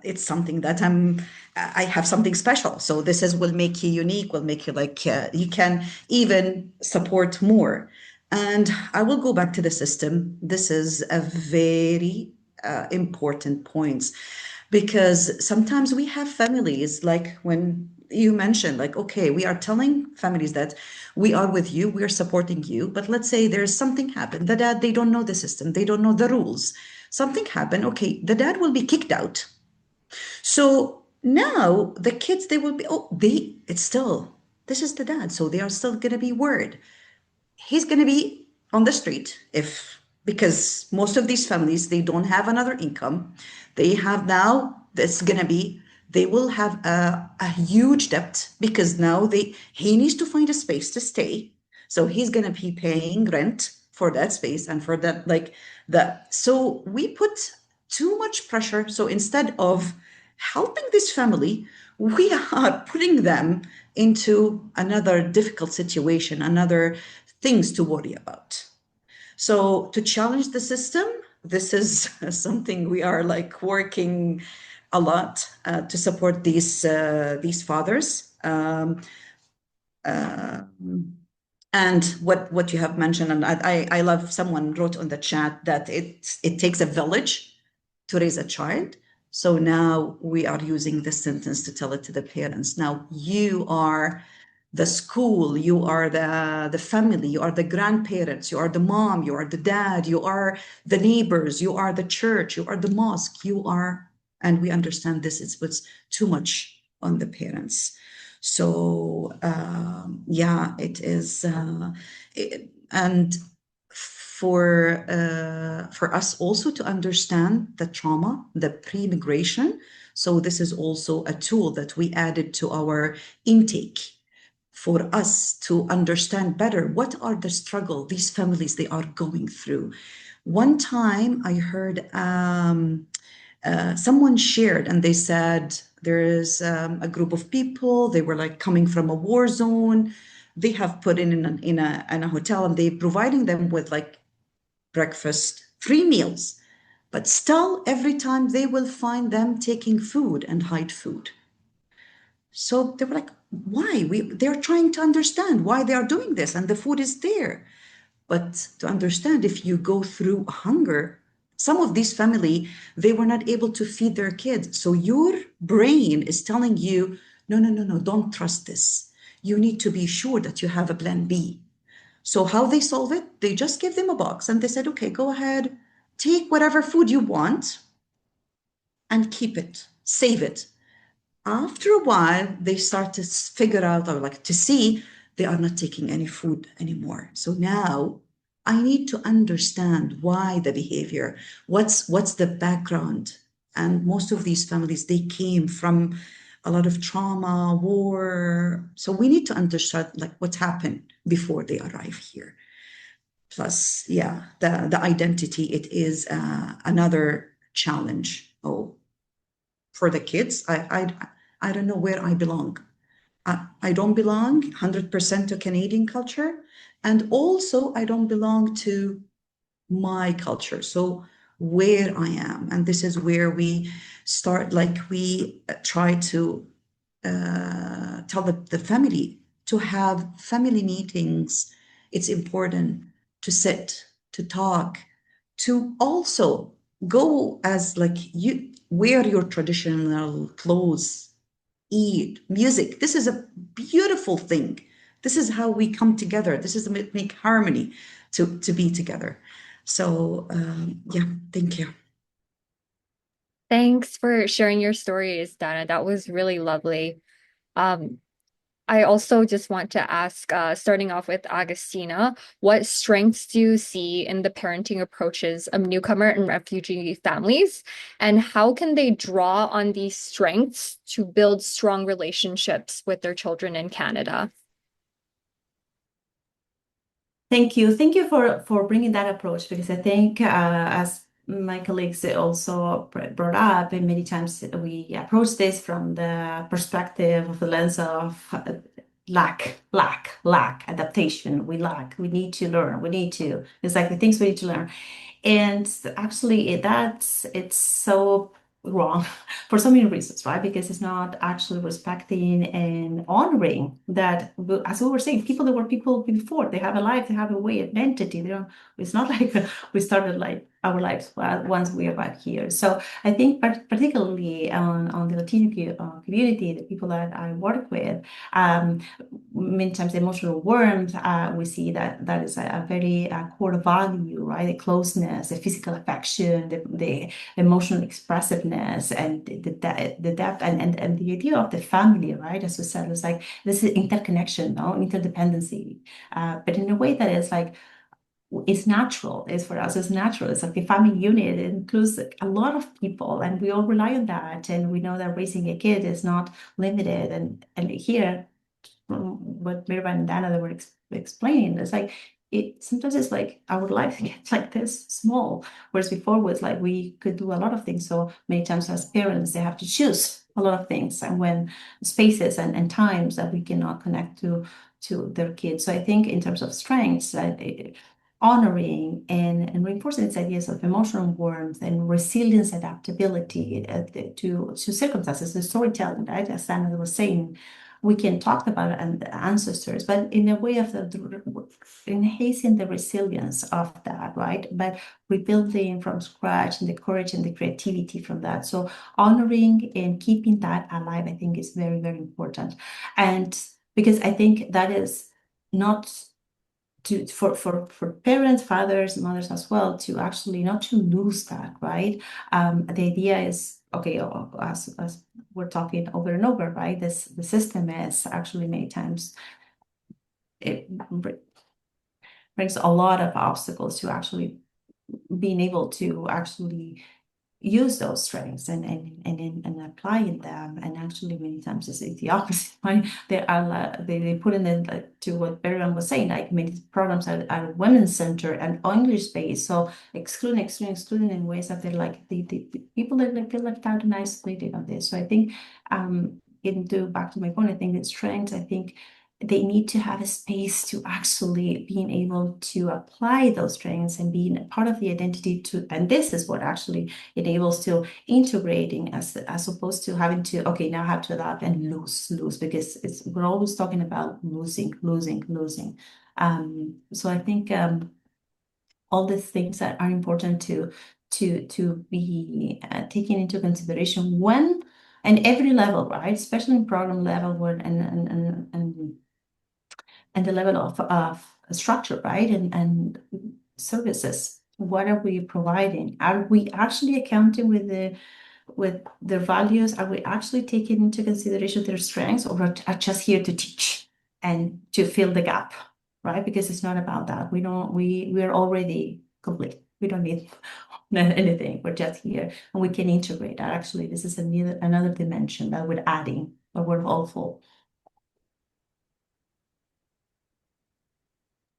it's something that I have something special. So this is will make you unique, will make you like you can even support more. And I will go back to the system. This is a very important point because sometimes we have families like when you mentioned like okay we are telling families that we are with you, we are supporting you, but let's say there's something happened, the dad, they don't know the system, they don't know the rules, something happened, okay, the dad will be kicked out. So now the kids, they will be, it's still, this is the dad. So they are still going to be worried. He's going to be on the street because most of these families, they don't have another income. They have now, that's going to be, they will have a huge debt because now he needs to find a space to stay. So he's going to be paying rent for that space and for that, like that. So we put too much pressure. So instead of helping this family, we are putting them into another difficult situation, another things to worry about. So to challenge the system, this is something we are like working a lot to support these fathers. And what you have mentioned, and I love someone wrote on the chat that it takes a village to raise a child. So now we are using this sentence to tell it to the parents. Now you are the school, you are the family, you are the grandparents, you are the mom, you are the dad, you are the neighbors, you are the church, you are the mosque, you are, and we understand this, it's what's too much on the parents. So yeah, it is, and for us also to understand the trauma, the pre-migration. So this is also a tool that we added to our intake for us to understand better what are the struggle these families they are going through. One time I heard someone shared and they said there is a group of people, they were like coming from a war zone, they have put in a hotel and they providing them with like breakfast, 3 meals, but still every time they will find them taking food and hide food. So they were like, why? They're trying to understand why they are doing this and the food is there. But to understand, if you go through hunger, some of these family, they were not able to feed their kids. So your brain is telling you, no, don't trust this. you need to be sure that you have a plan B. So how they solve it? They just give them a box and they said, okay, go ahead, take whatever food you want and keep it, save it. After a while, they start to figure out, or like to see, they are not taking any food anymore. So now I need to understand why the behavior, what's the background. And most of these families, they came from a lot of trauma, war. So we need to understand like what happened before they arrive here. Plus, yeah, the identity, it is another challenge. Oh, for the kids, I don't know where I belong. I don't belong 100% to Canadian culture. And also, I don't belong to my culture. So where I am, and this is where we start, like we try to tell the family to have family meetings. It's important to sit, to talk, to also go as like you wear your traditional clothes, eat, music. This is a beautiful thing. This is how we come together. This is make harmony to be together. So yeah, thank you. Thanks for sharing your stories, Dana. That was really lovely. Um, I also just want to ask, starting off with Agustina, what strengths do you see in the parenting approaches of newcomer and refugee families? And how can they draw on these strengths to build strong relationships with their children in Canada? Thank you. Thank you for bringing that approach, because I think as my colleagues also brought up, and many times we approach this from the perspective of the lens of lack, adaptation. We we need to learn, it's like the things we need to learn. And actually it's so wrong for so many reasons, right? Because it's not actually respecting and honoring that, as we were saying, people that were people before, they have a life, they have a way, an identity. They don't, it's not like we started like our lives once we arrived here. So I think particularly on the Latino community, the people that I work with, many times emotional warmth, we see that is a very core value, right? The closeness, the physical affection, the emotional expressiveness, and the depth, and the idea of the family, right? As we said, it's like this is interconnection, no interdependency, but in a way that is like it's natural. It's for us, it's natural. It's like a family unit. It includes a lot of people, and we all rely on that. And we know that raising a kid is not limited. And here, what Mirva and Dana they were explaining, it's like sometimes it's like our life gets like this small, whereas before was like we could do a lot of things. So many times as parents, they have to choose a lot of things, and when spaces and times that we cannot connect to their kids. So I think in terms of strengths, honoring and reinforcing its ideas of emotional warmth and resilience, adaptability to circumstances, the storytelling, right? As Dana was saying, we can talk about it and the ancestors, but in a way of enhancing the resilience of that, right? But rebuilding from scratch, and the courage and the creativity from that. So honoring and keeping that alive, I think, is very, very important. And because I think that is not for parents, fathers, mothers as well, to actually not to lose that, right? The idea is, okay, as we're talking over and over, right? The system is actually many times it brings a lot of obstacles to actually being able to actually use those strengths and applying them. And actually many times it's the opposite, right? They put in the, to what everyone was saying, like many programs are women's center and English based, so excluding in ways that they're like the people that feel left out and isolated on this. So I think back to my point, I think the strengths, I think they need to have a space to actually being able to apply those strengths and being a part of the identity too. And this is what actually enables to integrating as opposed to having to, okay, now I have to adapt and lose, because we're always talking about losing. So I think all these things that are important to be taken into consideration when and every level, right? Especially in program level, where and and the level of structure, right? And services. What are we providing? Are we actually accounting with their values? Are we actually taking into consideration their strengths, or are just here to teach and to fill the gap, right? Because it's not about that. We are already complete. We don't need anything. We're just here, and we can integrate. Actually, this is another dimension that we're adding, or we're hopeful.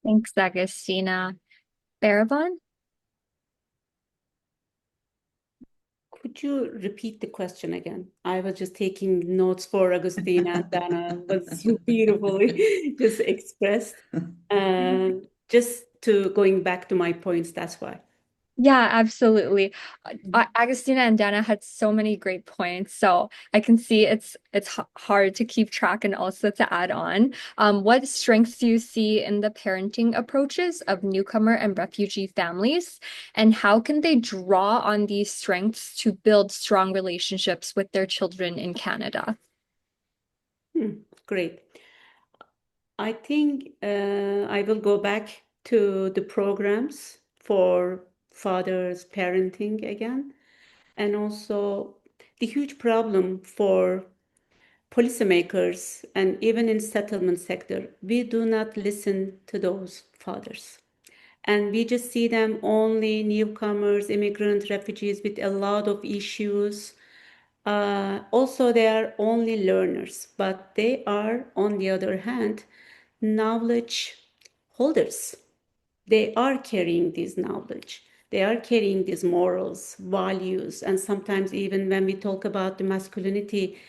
Thanks, Agustina. Baravan? Could you repeat the question again? I was just taking notes for Agustina and Dana. Was so beautifully just expressed. Just to going back to my points, that's why. Yeah, absolutely. Agustina and Dana had so many great points, so I can see it's hard to keep track and also to add on. What strengths do you see in the parenting approaches of newcomer and refugee families, and how can they draw on these strengths to build strong relationships with their children in Canada? Great. I think I will go back to the programs for fathers parenting again, and also the huge problem for policymakers and even in settlement sector, we do not listen to those fathers. And we just see them only newcomers, immigrant, refugees with a lot of issues. Also, they are only learners, but they are, on the other hand, knowledge holders. They are carrying this knowledge. They are carrying these morals, values, and sometimes even when we talk about the masculinity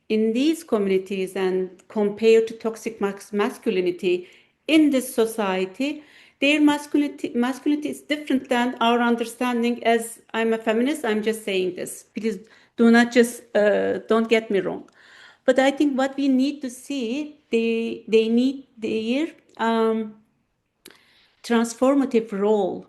in these communities and compared to toxic masculinity in this society, their masculinity is different than our understanding. As I'm a feminist, I'm just saying this. Please do not just, don't get me wrong. But I think what we need to see, they need their transformative role,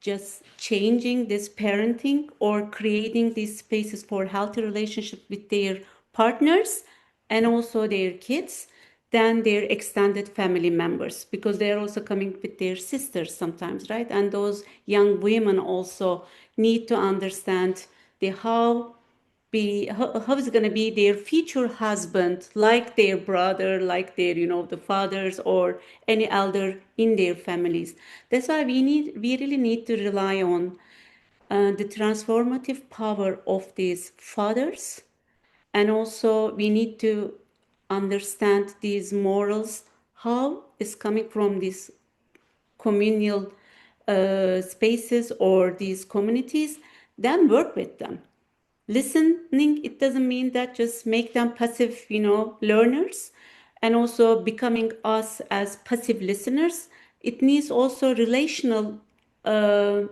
just changing this parenting or creating these spaces for healthy relationship with their partners and also their kids, than their extended family members, because they're also coming with their sisters sometimes, right? And those young women also need to understand how is going to be their future husband, like their brother, like their, the fathers or any elder in their families. That's why we really need to rely on the transformative power of these fathers. And also we need to understand these morals, how it's coming from these communal spaces or these communities, then work with them. Listening, it doesn't mean that just make them passive, learners, and also becoming us as passive listeners. It needs also relational, it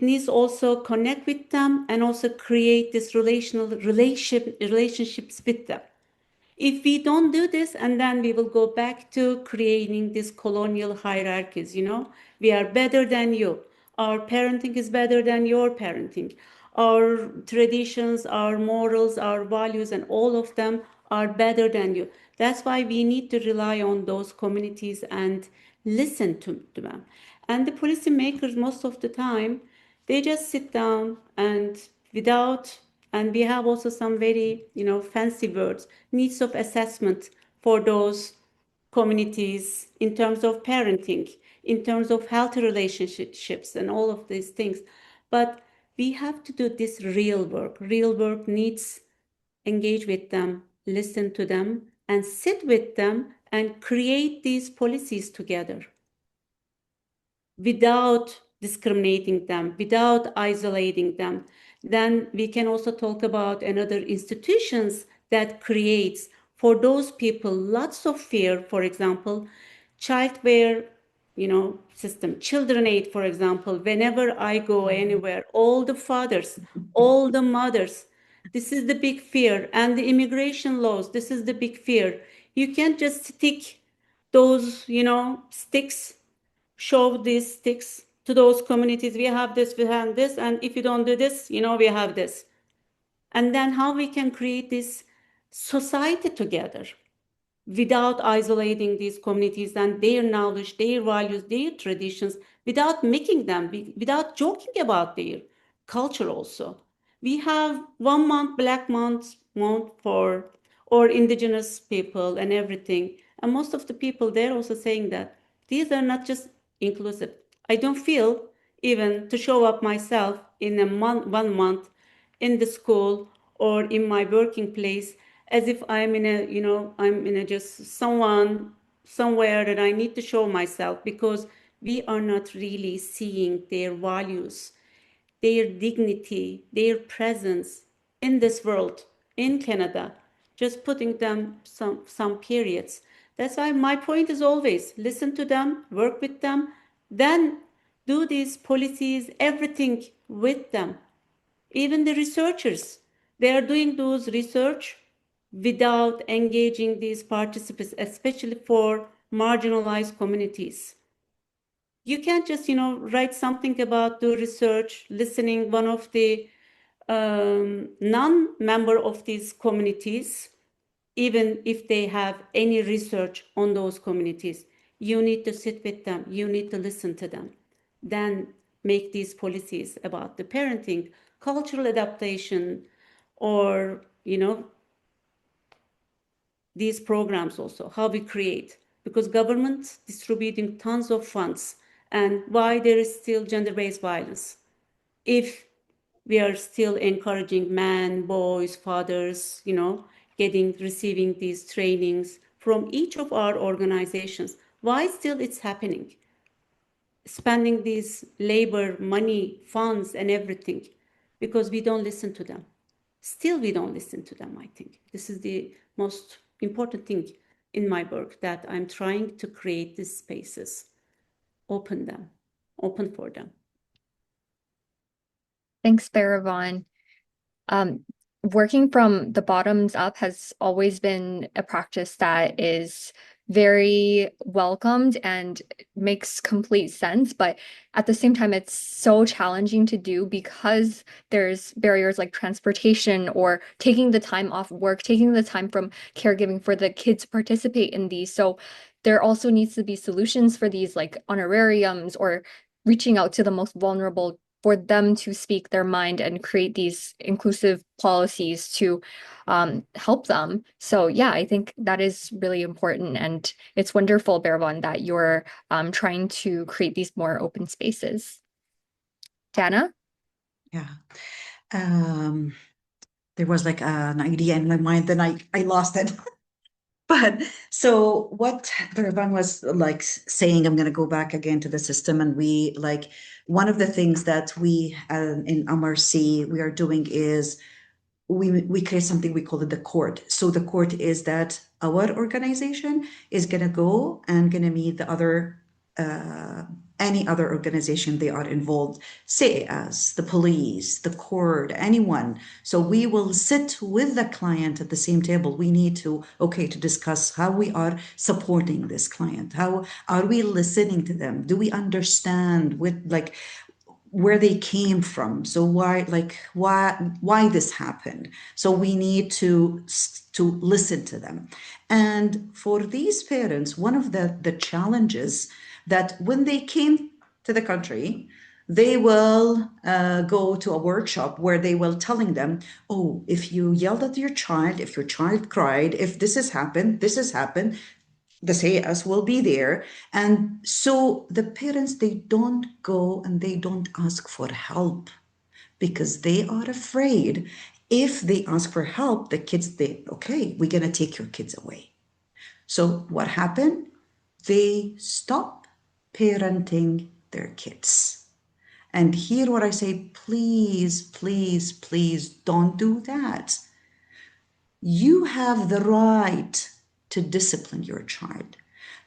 needs also connect with them and also create this relationships with them. If we don't do this, and then we will go back to creating these colonial hierarchies, we are better than you. Our parenting is better than your parenting. Our traditions, our morals, our values, and all of them are better than you. That's why we need to rely on those communities and listen to them. And the policymakers, most of the time, they just sit down and and we have also some very, fancy words, needs of assessment for those communities in terms of parenting, in terms of healthy relationships and all of these things. But we have to do this real work. Real work needs engage with them, listen to them, and sit with them and create these policies together without discriminating them, without isolating them. Then we can also talk about another institutions that creates for those people lots of fear. For example, childcare, system, children aid, for example. Whenever I go anywhere, all the fathers, all the mothers, this is the big fear. And the immigration laws, this is the big fear. You can't just stick those, sticks, show these sticks to those communities. We have this, we have this, and if you don't do this, we have this. And then how we can create this society together without isolating these communities and their knowledge, their values, their traditions, without making them, without joking about their culture also. We have 1 month, Black month for or indigenous people and everything. And most of the people there also saying that these are not just inclusive. I don't feel even to show up myself in a 1 month in the school or in my working place as if I'm in a, I'm in a just somewhere that I need to show myself, because we are not really seeing their values, their dignity, their presence in this world, in Canada, just putting them some periods. That's why my point is always listen to them, work with them, then do these policies, everything with them. Even the researchers, they are doing those research without engaging these participants, especially for marginalized communities. You can't just, write something about the research, listening one of the non-member of these communities, even if they have any research on those communities. You need to sit with them. You need to listen to them. Then make these policies about the parenting, cultural adaptation, or, these programs also, how we create, because government distributing tons of funds, and why there is still gender-based violence. If we are still encouraging men, boys, fathers, receiving these trainings from each of our organizations, why still it's happening? Spending these labor, money, funds, and everything, because we don't listen to them. Still, we don't listen to them, I think. This is the most important thing in my work, that I'm trying to create these spaces, open for them. Thanks, Baravan. Working from the bottoms up has always been a practice that is very welcomed and makes complete sense. But at the same time, it's so challenging to do because there's barriers like transportation or taking the time off work, taking the time from caregiving for the kids to participate in these. So there also needs to be solutions for these, like honorariums or reaching out to the most vulnerable for them to speak their mind and create these inclusive policies to help them. So yeah, I think that is really important. And it's wonderful, Baravan, that you're trying to create these more open spaces. Dana? Yeah. There was like an idea in my mind, then I lost it. But so what Baravan was like saying, I'm going to go back again to the system, and we like one of the things that we in MRC we are doing is we create something we call it the court. So the court is that our organization is going to go and going to meet the other any other organization they are involved, say as the police, the court, anyone. So we will sit with the client at the same table. We need to discuss how we are supporting this client. How are we listening to them? Do we understand where they came from? So why this happened? So we need to listen to them. And for these parents, one of the challenges that when they came to the country, they will go to a workshop where they will telling them, oh, if you yelled at your child, if your child cried, if this has happened, the say us will be there. And so the parents, they don't go and they don't ask for help because they are afraid if they ask for help, the kids, we're going to take your kids away. So what happened? They stop parenting their kids. And here what I say, please, please, please don't do that. You have the right to discipline your child.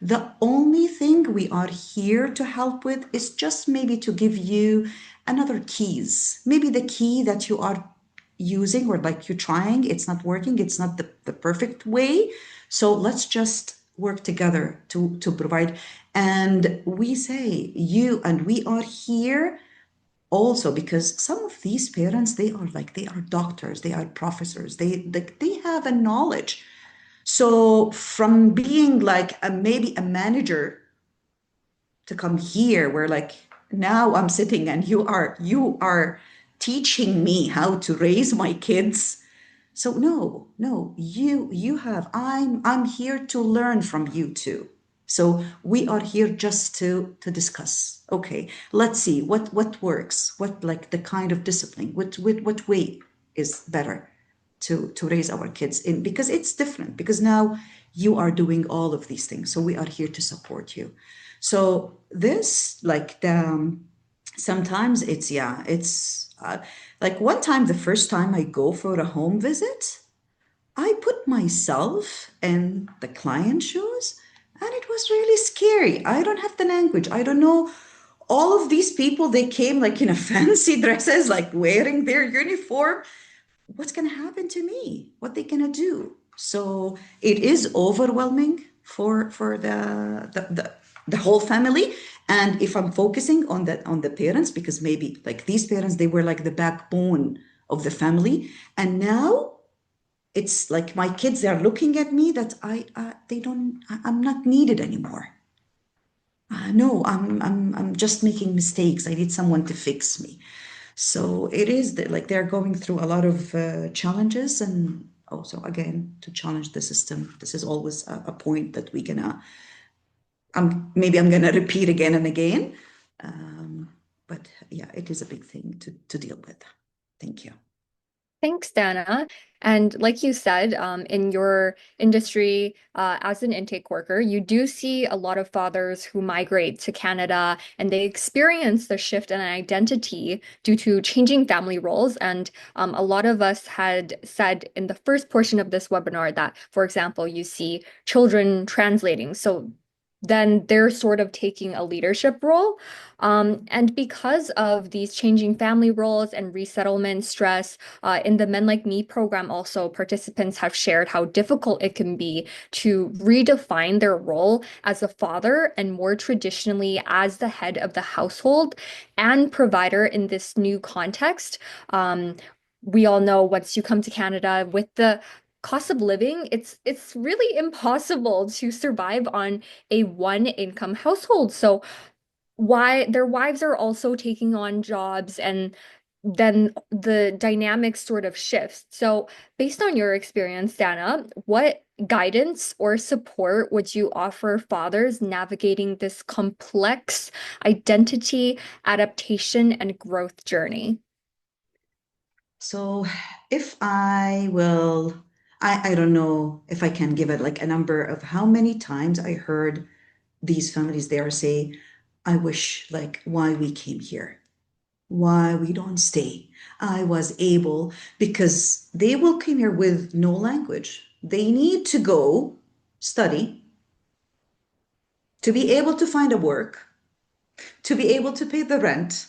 The only thing we are here to help with is just maybe to give you another keys. Maybe the key that you are using or like you're trying, it's not working, it's not the perfect way. So let's just work together to provide. And we say we are here also because some of these parents, they are doctors, they are professors, they have a knowledge. So from being like maybe a manager to come here, where like now I'm sitting and you are teaching me how to raise my kids. So no, I'm here to learn from you too. So we are here just to discuss. Okay, let's see what works, what like the kind of discipline, what way is better to raise our kids in, because it's different, because now you are doing all of these things. So we are here to support you. So this like sometimes it's like one time, the first time I go for a home visit, I put myself in the client shoes, and it was really scary. I don't have the language. I don't know. All of these people, they came like in a fancy dresses, like wearing their uniform. What's going to happen to me? What they going to do? So it is overwhelming for the whole family. And if I'm focusing on the parents, because maybe like these parents, they were like the backbone of the family, and now it's like my kids are looking at me that I'm not needed anymore. No, I'm just making mistakes. I need someone to fix me. So it is that like they're going through a lot of challenges, and also again to challenge the system. This is always a point that we gonna. Maybe I'm gonna repeat again and again, but yeah, it is a big thing to deal with. Thank you. Thanks, Dana. And like you said, in your industry, as an intake worker, you do see a lot of fathers who migrate to Canada and they experience the shift in identity due to changing family roles. And a lot of us had said in the first portion of this webinar that, for example, you see children translating. So then they're sort of taking a leadership role. And because of these changing family roles and resettlement stress, in the Men Like Me program, also participants have shared how difficult it can be to redefine their role as a father and more traditionally as the head of the household and provider in this new context. We all know once you come to Canada with the cost of living, it's really impossible to survive on a one income household. So why their wives are also taking on jobs, and then the dynamic sort of shifts. So based on your experience, Dana, what guidance or support would you offer fathers navigating this complex identity, adaptation, and growth journey? So if I don't know if I can give it like a number of how many times I heard these families there say, I wish like why we came here, why we don't stay. I was able, because they will come here with no language. They need to go study to be able to find a work, to be able to pay the rent,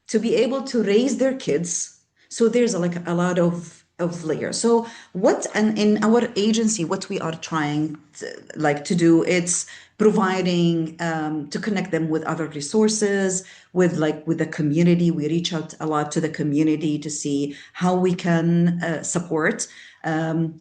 to be able to raise their kids. So there's like a lot of layers. So and in our agency, what we are trying to do, it's providing to connect them with other resources, with the community. We reach out a lot to the community to see how we can support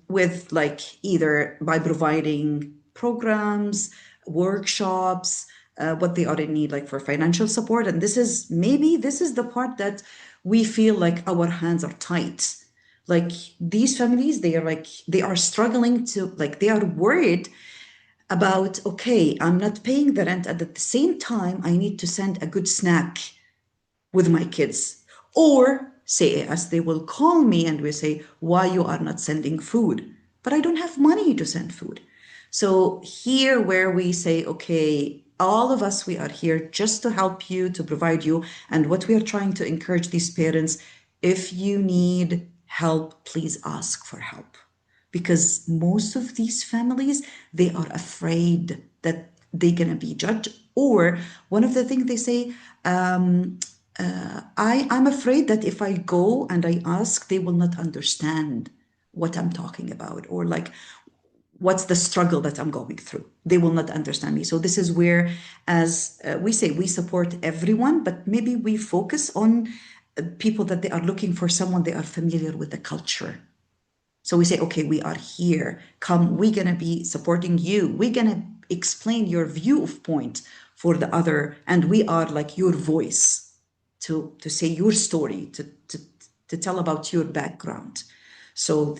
with either by providing programs, workshops, what they are in need for financial support. And this is the part that we feel like our hands are tight. Like these families, they are struggling to, they are worried about, okay, I'm not paying the rent, and at the same time, I need to send a good snack with my kids. Or say, as they will call me and we say, why you are not sending food? But I don't have money to send food. So here where we say, okay, all of us, we are here just to help you, to provide you. And what we are trying to encourage these parents, if you need help, please ask for help. Because most of these families, they are afraid that they're going to be judged. Or one of the things they say, I'm afraid that if I go and I ask, they will not understand what I'm talking about, or what's the struggle that I'm going through. They will not understand me. So this is where, as we say, we support everyone, but maybe we focus on people that they are looking for someone they are familiar with the culture. So we say, okay, we are here. Come, we're going to be supporting you. We're going to explain your view of point for the other. And we are like your voice to say your story, to tell about your background. So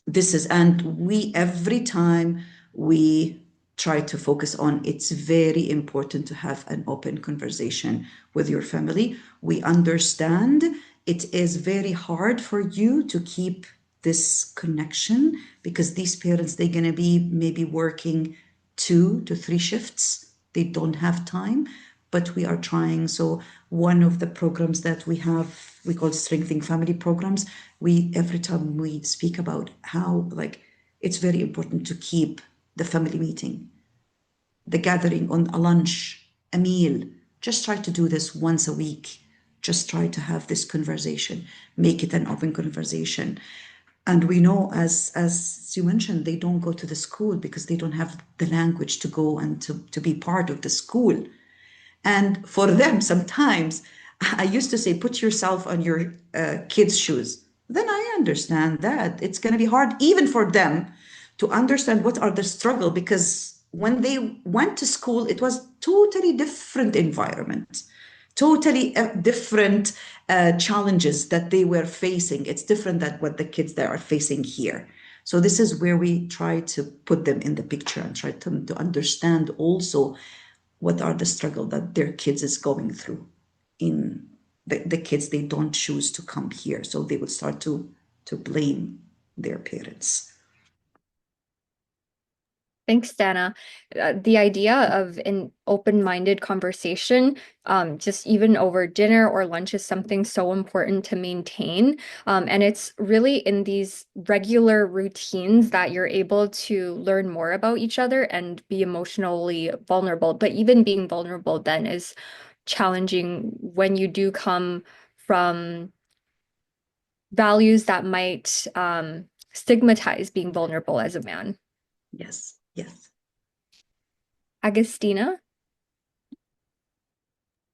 this is, and we, every time we try to focus on, it's very important to have an open conversation with your family. We understand it is very hard for you to keep this connection because these parents, they're going to be maybe working 2 to 3 shifts. They don't have time, but we are trying. So one of the programs that we have, we call strengthening family programs. Every time we speak about how like it's very important to keep the family meeting, the gathering on a lunch, a meal. Just try to do this once a week. Just try to have this conversation, make it an open conversation. And we know, as you mentioned, they don't go to the school because they don't have the language to go and to be part of the school. And for them, sometimes I used to say, put yourself on your kids' shoes. Then I understand that it's going to be hard even for them to understand what are the struggle, because when they went to school, it was totally different environment, totally different challenges that they were facing. It's different than what the kids that are facing here. So this is where we try to put them in the picture and try to understand also what are the struggle that their kids is going through. In the kids, they don't choose to come here, so they would start to blame their parents. Thanks, Dana. The idea of an open-minded conversation, just even over dinner or lunch, is something so important to maintain. And it's really in these regular routines that you're able to learn more about each other and be emotionally vulnerable. But even being vulnerable then is challenging when you do come from values that might stigmatize being vulnerable as a man. Yes, yes. Agustina?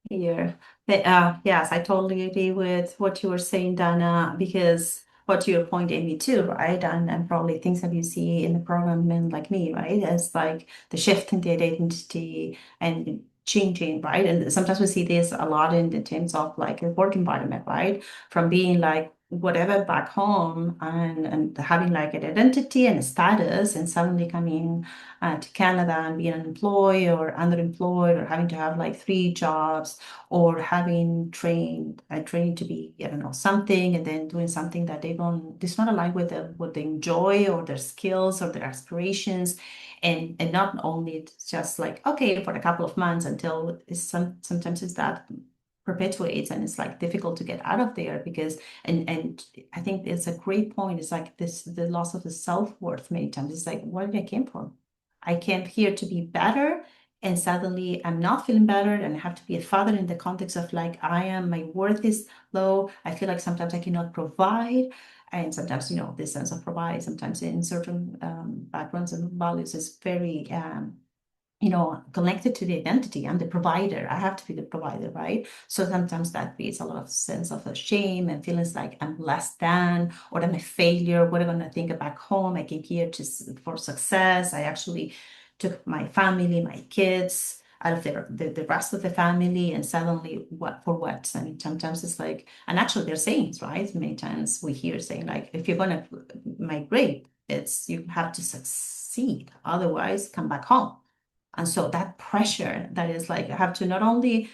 Here. Yes, I totally agree with what you were saying, Dana, because what your point, Amy, too, right? And probably things that you see in the program, men like me, right? As like the shift in their identity and changing, right? And sometimes we see this a lot in the terms of like a work environment, right? From being like whatever back home and having like an identity and a status and suddenly coming to Canada and being unemployed or underemployed or having to have like 3 jobs or having trained to be, I don't know, something, and then doing something that it's not aligned with what they enjoy or their skills or their aspirations. And not only it's just like, okay, for a couple of months until sometimes it's that perpetuates and it's like difficult to get out of there because and I think it's a great point. It's like the loss of the self-worth many times. It's like, where did I came from? I came here to be better, and suddenly I'm not feeling better, and I have to be a father in the context of like my worth is low. I feel like sometimes I cannot provide, and sometimes this sense of provide sometimes in certain backgrounds and values is very connected to the identity. I'm the provider. I have to be the provider, right? So sometimes that creates a lot of sense of shame and feelings like I'm less than, or I'm a failure. What am I going to think back home? I came here for success. I actually took my family, my kids out of the rest of the family, and suddenly for what? I mean, sometimes it's like, and actually they're saying, right? Many times we hear saying like, if you're going to migrate, you have to succeed. Otherwise, come back home. And so that pressure that is like, I have to not only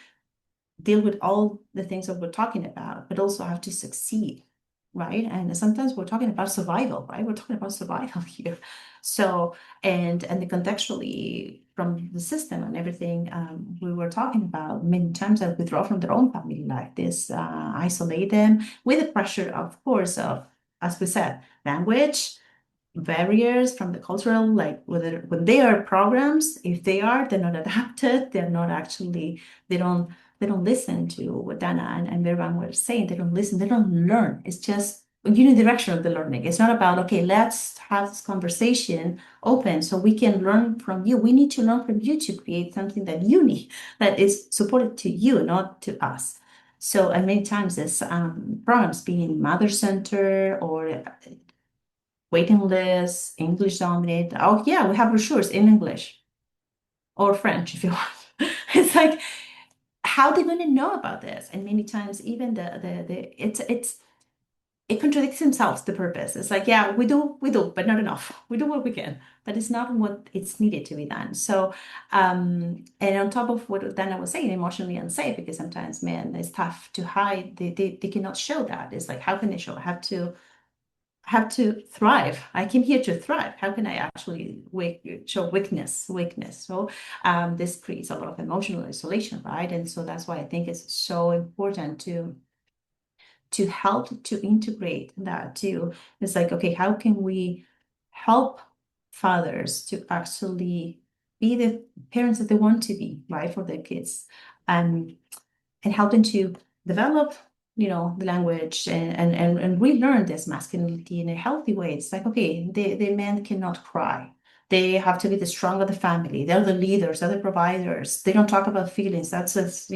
deal with all the things that we're talking about, but also have to succeed, right? And sometimes we're talking about survival, right? We're talking about survival here. So, and the contextually from the system and everything we were talking about, many times that withdraw from their own family life, this isolate them with the pressure, of course, of, as we said, language, barriers from the cultural, like when they are programs, if they're not adapted, they're not actually, they don't listen to what Dana and everyone were saying. They don't listen, they don't learn. It's just unidirectional of the learning. It's not about, okay, let's have this conversation open so we can learn from you. We need to learn from you to create something that you need, that is supported to you, not to us. So, and many times this programs being mother center or waiting lists, English dominated. Oh yeah, we have brochures in English or French if you want. It's like, how are they going to know about this? And many times even it contradicts themselves, the purpose. It's like, yeah, we do, but not enough. We do what we can, but it's not what it's needed to be done. So, and on top of what Dana was saying, emotionally unsafe, because sometimes, man, it's tough to hide. They cannot show that. It's like, how can they show? Have to thrive. I came here to thrive. How can I actually show weakness? So this creates a lot of emotional isolation, right? And so that's why I think it's so important to help to integrate that too. It's like, okay, how can we help fathers to actually be the parents that they want to be, right, for their kids, and help them to develop, the language and relearn this masculinity in a healthy way. It's like, okay, the men cannot cry. They have to be the strong of the family. They're the leaders, they're the providers. They don't talk about feelings. That's just,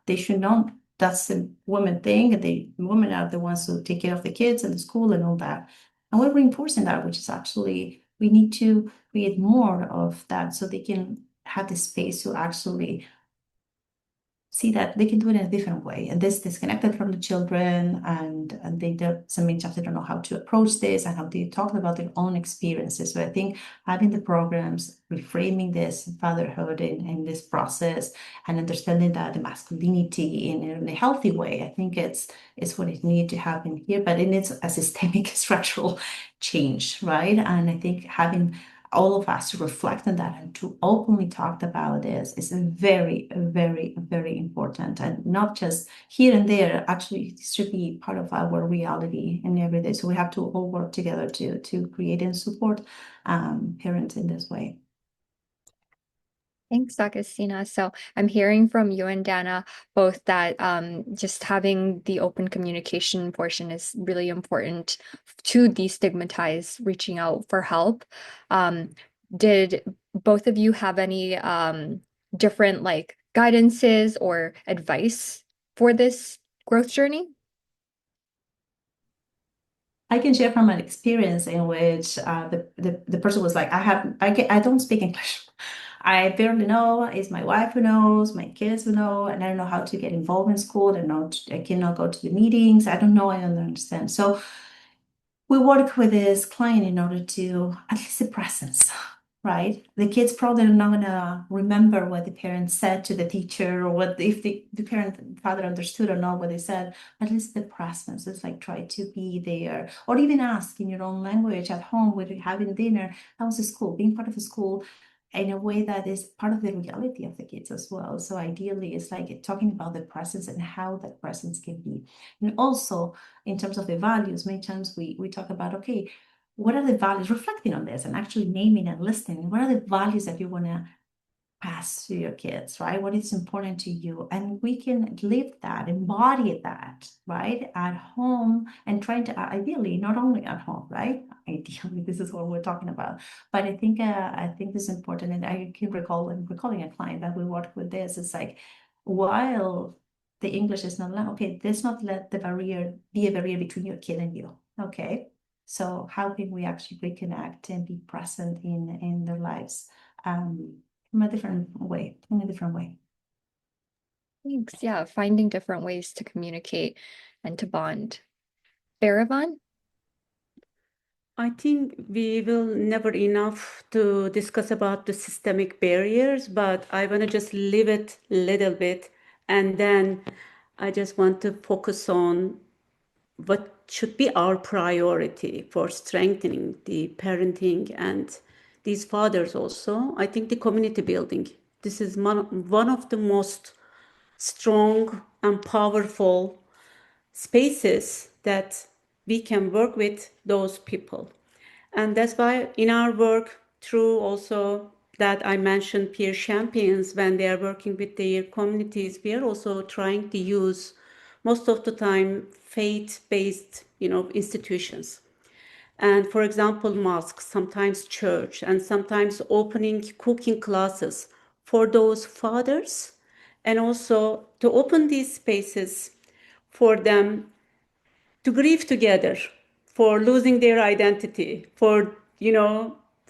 they should not. That's a woman thing. The women are the ones who take care of the kids and the school and all that. And we're reinforcing that, which is actually, we need to create more of that so they can have the space to actually see that they can do it in a different way, and this disconnected from the children, and they don't, some times they don't know how to approach this and how to talk about their own experiences. So I think having the programs, reframing this fatherhood in this process, and understanding that the masculinity in a healthy way, I think it's what it needs to happen here, but it needs a systemic structural change, right? And I think having all of us to reflect on that and to openly talk about this is very, very, very important, and not just here and there. Actually, it should be part of our reality in every day. So we have to all work together to create and support parents in this way. Thanks, Agustina. So I'm hearing from you and Dana both that just having the open communication portion is really important to destigmatize reaching out for help. Did both of you have any different guidances or advice for this growth journey? I can share from an experience in which the person was like, I don't speak English. I barely know. It's my wife who knows, my kids who know, and I don't know how to get involved in school. I cannot go to the meetings. I don't know. I don't understand. So we work with this client in order to at least the presence, right? The kids probably are not gonna remember what the parents said to the teacher, or what if the father understood or not what they said. At least the presence is like, try to be there, or even ask in your own language at home when you're having dinner, how's the school? Being part of the school in a way that is part of the reality of the kids as well. So ideally, it's like talking about the presence and how that presence can be. And also, in terms of the values, many times we talk about, okay, what are the values, reflecting on this and actually naming and listing, what are the values that you want to pass to your kids, right? What is important to you? And we can live that, embody that, right? At home, and trying to, ideally, not only at home, right? Ideally, this is what we're talking about. But I think this is important. And I can recall when recalling a client that we worked with this, it's like, while the English is not, okay, let's not let the barrier be a barrier between your kid and you. Okay. So how can we actually reconnect and be present in their lives? In a different way. Thanks. Yeah, finding different ways to communicate and to bond. Baravan? I think we will never enough to discuss about the systemic barriers, but I want to just leave it a little bit, and then I just want to focus on what should be our priority for strengthening the parenting and these fathers also. I think the community building. This is one of the most strong and powerful spaces that we can work with those people. And that's why in our work, through also that I mentioned peer champions, when they are working with their communities, we are also trying to use most of the time faith-based, institutions. And for example, mosques, sometimes church, and sometimes opening cooking classes for those fathers, and also to open these spaces for them to grieve together for losing their identity, for,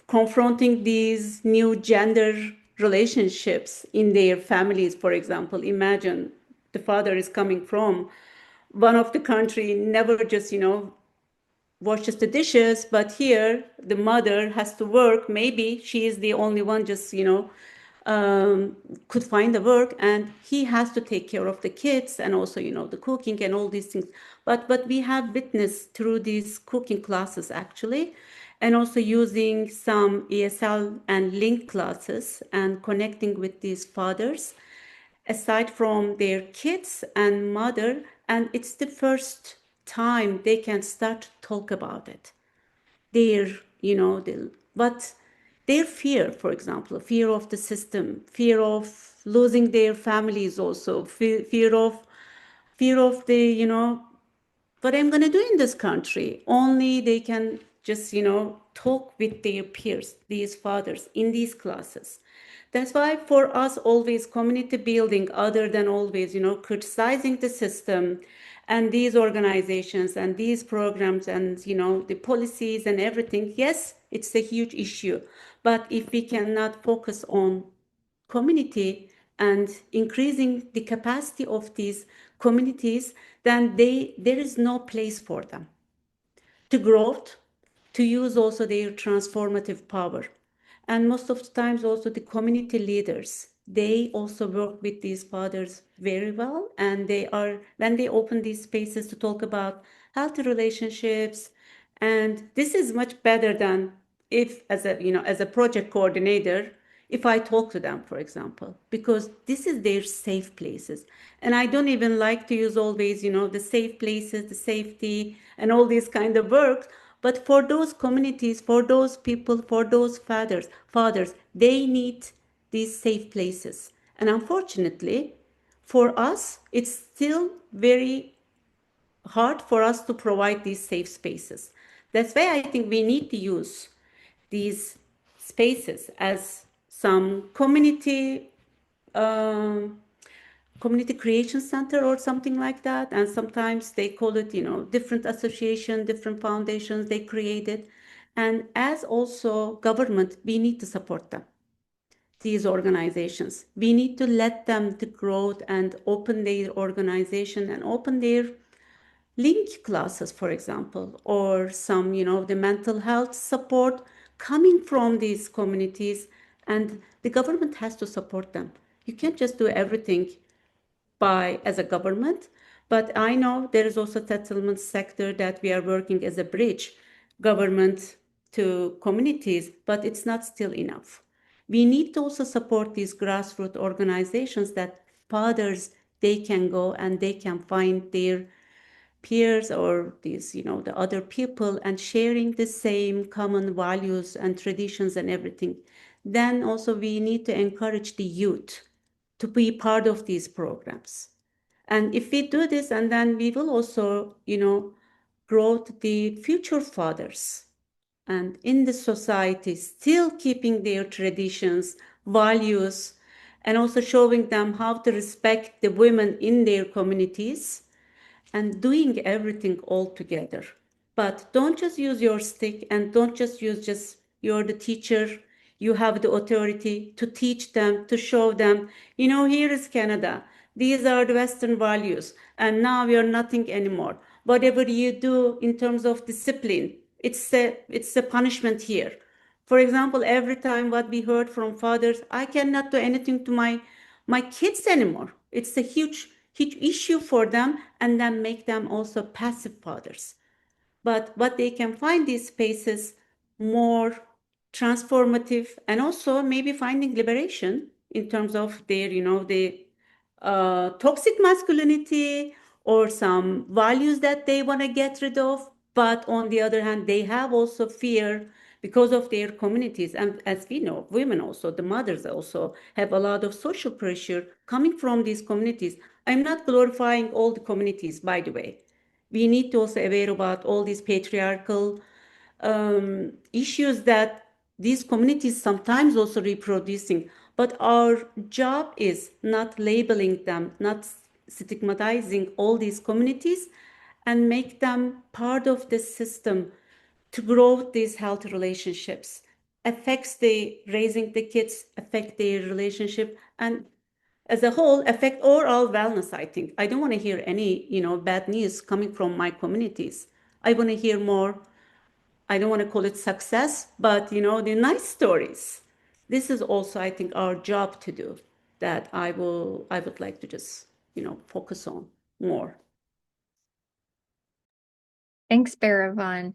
confronting these new gender relationships in their families, for example. Imagine the father is coming from one of the country, never just, washes the dishes, but here the mother has to work. Maybe she is the only one just, could find the work, and he has to take care of the kids and also, the cooking and all these things. But we have witnessed through these cooking classes actually, and also using some ESL and link classes and connecting with these fathers, aside from their kids and mother, and it's the first time they can start to talk about it. But their fear, for example, fear of the system, fear of losing their families also, fear of the, what I'm going to do in this country. Only they can just, talk with their peers, these fathers, in these classes. That's why for us, always community building, other than always, criticizing the system and these organizations and these programs and, the policies and everything. Yes, it's a huge issue. But if we cannot focus on community and increasing the capacity of these communities, then there is no place for them to grow, to use also their transformative power. And most of the times also the community leaders, they also work with these fathers very well. And when they open these spaces to talk about healthy relationships, and this is much better than if, as a project coordinator, if I talk to them, for example, because this is their safe places. And I don't even like to use always, the safe places, the safety, and all these kind of works. But for those communities, for those people, for those fathers, they need these safe places. And unfortunately, for us, it's still very hard for us to provide these safe spaces. That's why I think we need to use these spaces as some community creation center or something like that. And sometimes they call it, different association, different foundations they created. And as also government, we need to support them, these organizations. We need to let them to grow and open their organization and open their link classes, for example, or some, the mental health support coming from these communities, and the government has to support them. You can't just do everything as a government, but I know there is also settlement sector that we are working as a bridge, government to communities, but it's not still enough. We need to also support these grassroots organizations that fathers, they can go and they can find their peers or these, the other people, and sharing the same common values and traditions and everything. Then also we need to encourage the youth to be part of these programs. And if we do this, and then we will also, grow the future fathers and in the society, still keeping their traditions, values, and also showing them how to respect the women in their communities, and doing everything all together. But don't just use your stick, and don't just use you're the teacher, you have the authority to teach them, to show them, here is Canada. These are the Western values, and now you're nothing anymore. Whatever you do in terms of discipline, it's a punishment here. For example, every time what we heard from fathers, I cannot do anything to my kids anymore. It's a huge issue for them, and then make them also passive fathers. But what they can find these spaces more transformative, and also maybe finding liberation in terms of their, the toxic masculinity or some values that they want to get rid of. But on the other hand, they have also fear because of their communities. And as we know, women also, the mothers also have a lot of social pressure coming from these communities. I'm not glorifying all the communities, by the way. We need to also aware about all these patriarchal issues that these communities sometimes also reproducing. But our job is not labeling them, not stigmatizing all these communities, and make them part of the system to grow these healthy relationships. Affects the raising the kids, affect their relationship, and as a whole affect overall wellness. I think I don't want to hear any bad news coming from my communities. I want to hear more. I don't want to call it success, but the nice stories. This is also, I think, our job to do, that I would like to just focus on more. Thanks, Baravan.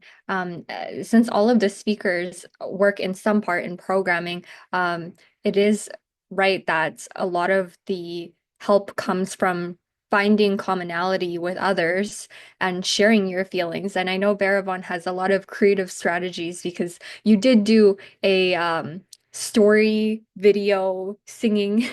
Since all of the speakers work in some part in programming, it is right that a lot of the help comes from finding commonality with others and sharing your feelings. And I know Baravan has a lot of creative strategies because you did do a story video singing.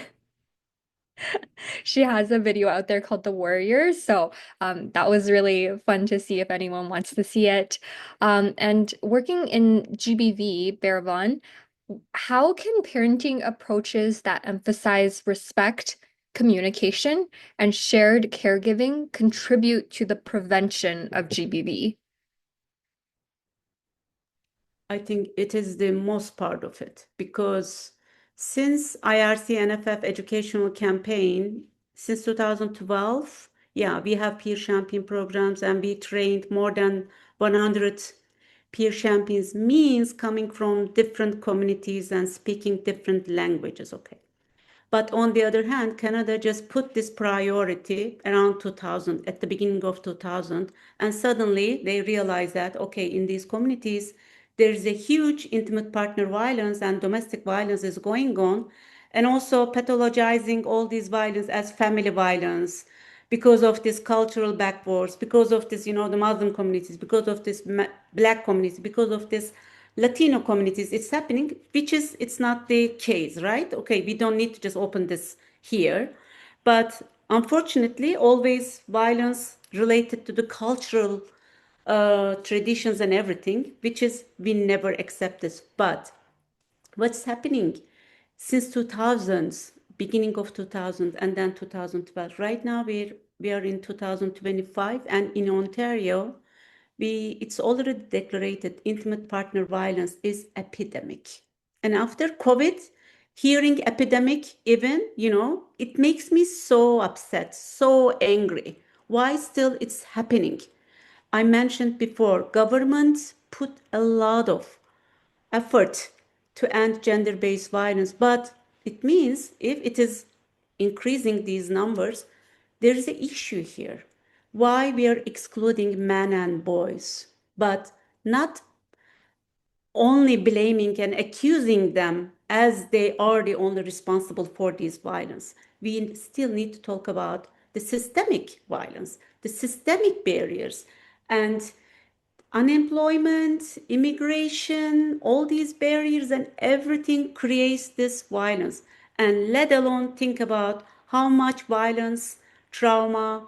She has a video out there called The Warriors. So that was really fun to see if anyone wants to see it. And working in GBV, Baravan, how can parenting approaches that emphasize respect, communication, and shared caregiving contribute to the prevention of GBV? I think it is the most part of it, because since IRC NFF educational campaign, since 2012, yeah, we have peer champion programs, and we trained more than 100 peer champions, means coming from different communities and speaking different languages, okay. But on the other hand, Canada just put this priority around 2000, at the beginning of 2000, and suddenly they realized that, okay, in these communities, there's a huge intimate partner violence and domestic violence is going on, and also pathologizing all these violence as family violence because of this cultural backwards, because of this, the Muslim communities, because of this Black communities, because of this Latino communities. It's happening, it's not the case, right? Okay, we don't need to just open this here. But unfortunately, always violence related to the cultural traditions and everything, we never accept this. But what's happening since 2000s, beginning of 2000 and then 2012, right now we are in 2025, and in Ontario, it's already declared intimate partner violence is epidemic. And after COVID, hearing epidemic even, it makes me so upset, so angry. Why still it's happening? I mentioned before, governments put a lot of effort to end gender-based violence, but it means if it is increasing these numbers, there is an issue here. Why we are excluding men and boys, but not only blaming and accusing them as they are the only responsible for this violence. We still need to talk about the systemic violence, the systemic barriers, and unemployment, immigration, all these barriers and everything creates this violence. And let alone think about how much violence, trauma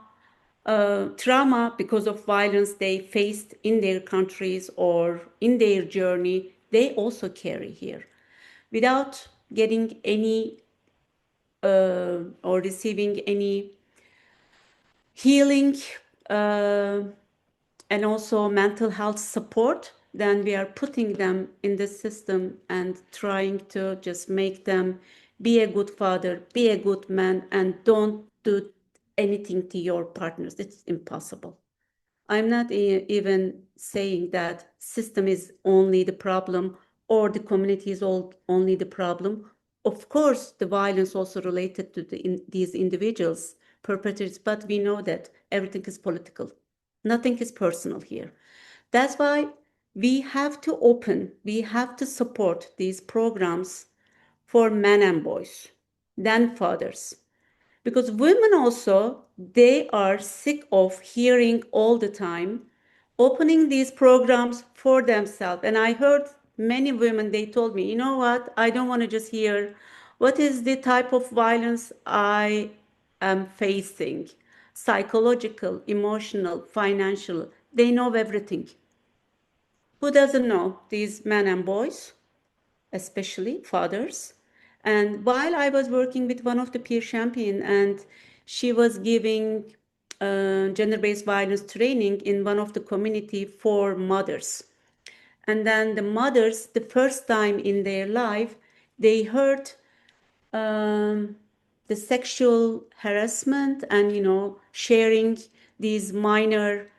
because of violence they faced in their countries or in their journey, they also carry here. Without getting any or receiving any healing and also mental health support, then we are putting them in the system and trying to just make them be a good father, be a good man, and don't do anything to your partners. It's impossible. I'm not even saying that system is only the problem or the community is only the problem. Of course, the violence also related to these individuals, perpetrators, but we know that everything is political. Nothing is personal here. That's why we have to support these programs for men and boys, then fathers. Because women also, they are sick of hearing all the time, opening these programs for themselves. And I heard many women, they told me, you know what, I don't want to just hear what is the type of violence I am facing, psychological, emotional, financial. They know everything. Who doesn't know these men and boys, especially fathers? And while I was working with one of the peer champion, and she was giving gender-based violence training in one of the community for mothers. And then the mothers, the first time in their life, they heard the sexual harassment and, sharing these minor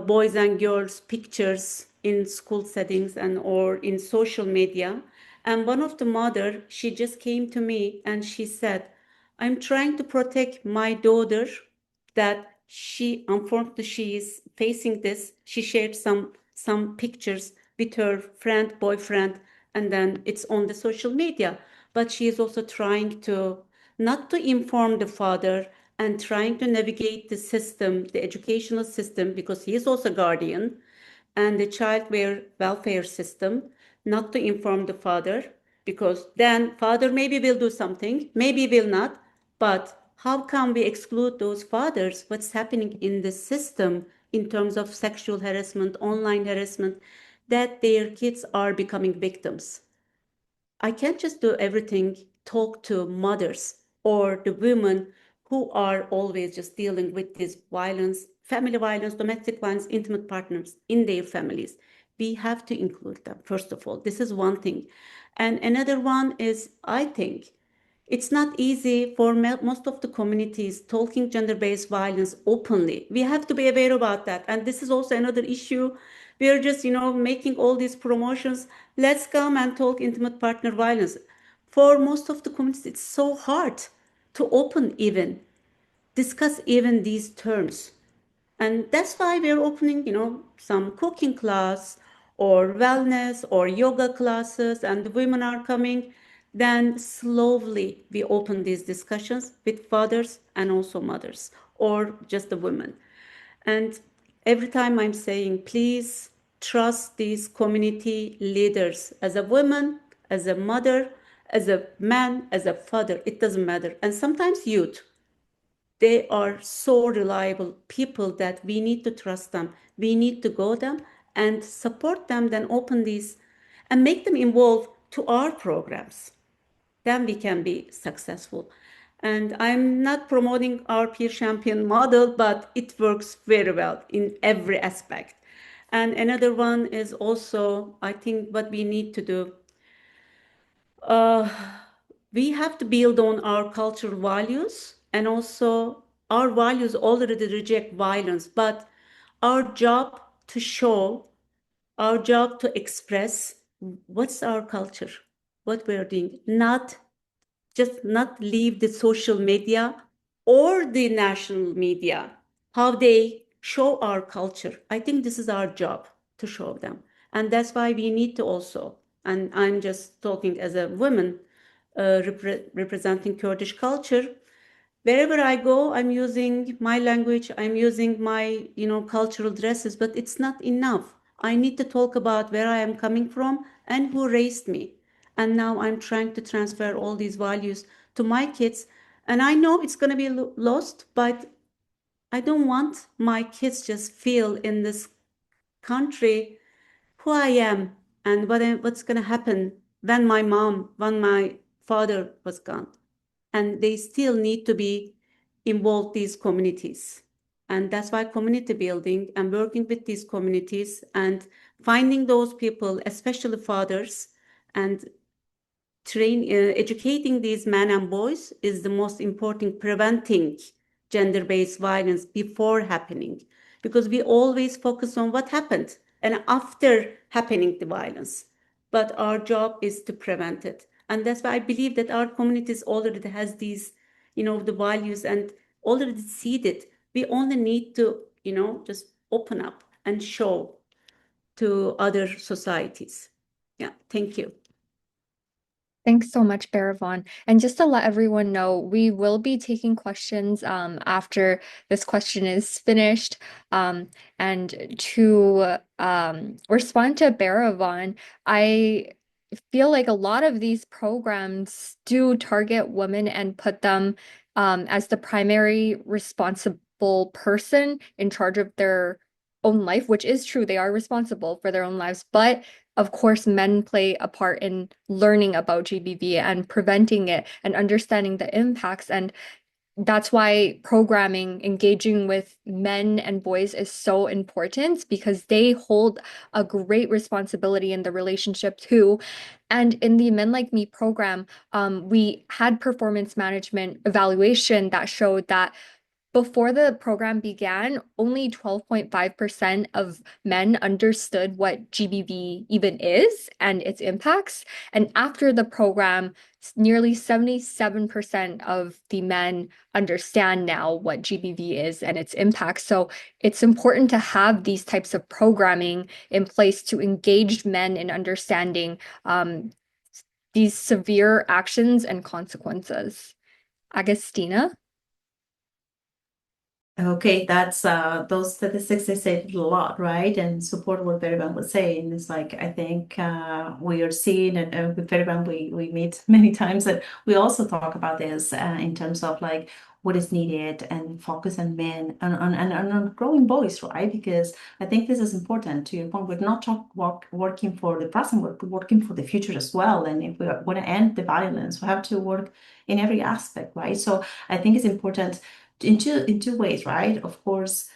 boys and girls pictures in school settings and or in social media. And one of the mother, she just came to me and she said, I'm trying to protect my daughter that she, unfortunately, she is facing this. She shared some pictures with her friend, boyfriend, and then it's on the social media. But she is also trying to not to inform the father and trying to navigate the system, the educational system, because he is also guardian, and the child welfare system, not to inform the father, because then father maybe will do something, maybe will not, but how can we exclude those fathers? What's happening in the system in terms of sexual harassment, online harassment, that their kids are becoming victims? I can't just do everything, talk to mothers or the women who are always just dealing with this violence, family violence, domestic violence, intimate partners in their families. We have to include them, first of all. This is one thing. And another one is, I think, it's not easy for most of the communities talking gender-based violence openly. We have to be aware about that. And this is also another issue. We are just, making all these promotions. Let's come and talk intimate partner violence. For most of the communities, it's so hard to open even, discuss even these terms. And that's why we're opening, some cooking class or wellness or yoga classes, and the women are coming. Then slowly we open these discussions with fathers and also mothers or just the women. And every time I'm saying, please trust these community leaders as a woman, as a mother, as a man, as a father, it doesn't matter. And sometimes youth. They are so reliable people that we need to trust them. We need to go them and support them, then open these and make them involved to our programs. Then we can be successful. And I'm not promoting our peer champion model, but it works very well in every aspect. And another one is also, I think, what we need to do. We have to build on our cultural values, and also our values already reject violence, but our job to show, our job to express what's our culture, what we're doing, not leave the social media or the national media, how they show our culture. I think this is our job to show them. And that's why we need to also, and I'm just talking as a woman representing Kurdish culture, wherever I go, I'm using my language, I'm using my, cultural dresses, but it's not enough. I need to talk about where I am coming from and who raised me. And now I'm trying to transfer all these values to my kids. And I know it's going to be lost, but I don't want my kids just feel in this country who I am and what's going to happen when my father was gone. And they still need to be involved these communities. And that's why community building and working with these communities and finding those people, especially fathers, and educating these men and boys is the most important, preventing gender-based violence before happening, because we always focus on what happened and after happening the violence, but our job is to prevent it. And that's why I believe that our communities already has these, the values and already seeded. We only need to, just open up and show to other societies. Yeah, thank you. Thanks so much, Baravan. And just to let everyone know, we will be taking questions after this question is finished. And to respond to Baravan, I feel like a lot of these programs do target women and put them as the primary responsible person in charge of their own life, which is true. They are responsible for their own lives, but of course, men play a part in learning about GBV and preventing it and understanding the impacts. And that's why programming, engaging with men and boys is so important because they hold a great responsibility in the relationship too. And in the Men Like Me program, we had performance management evaluation that showed that before the program began, only 12.5% of men understood what GBV even is and its impacts. And after the program, nearly 77% of the men understand now what GBV is and its impacts. So it's important to have these types of programming in place to engage men in understanding these severe actions and consequences. Agustina? Okay, that's those statistics they say a lot, right? And support what Veriban was saying. It's like I think we are seeing, and with Veriban we meet many times, that we also talk about this in terms of like what is needed and focus on men and on growing boys, right? Because I think this is important. To your point, we're not working for the present, we're working for the future as well. And if we want to end the violence, we have to work in every aspect, right? So I think it's important in two ways, right? Of course,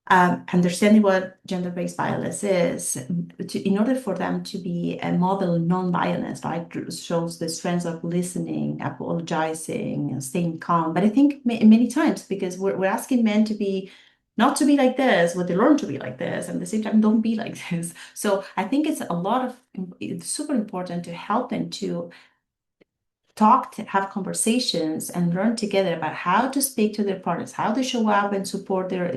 understanding what gender-based violence is, in order for them to be a model non-violence, right? Shows the strength of listening, apologizing, and staying calm. But I think many times, because we're asking men to be not to be like this, but they learn to be like this, and at the same time, don't be like this. So I think it's super important to help them to talk, to have conversations and learn together about how to speak to their partners, how to show up and support their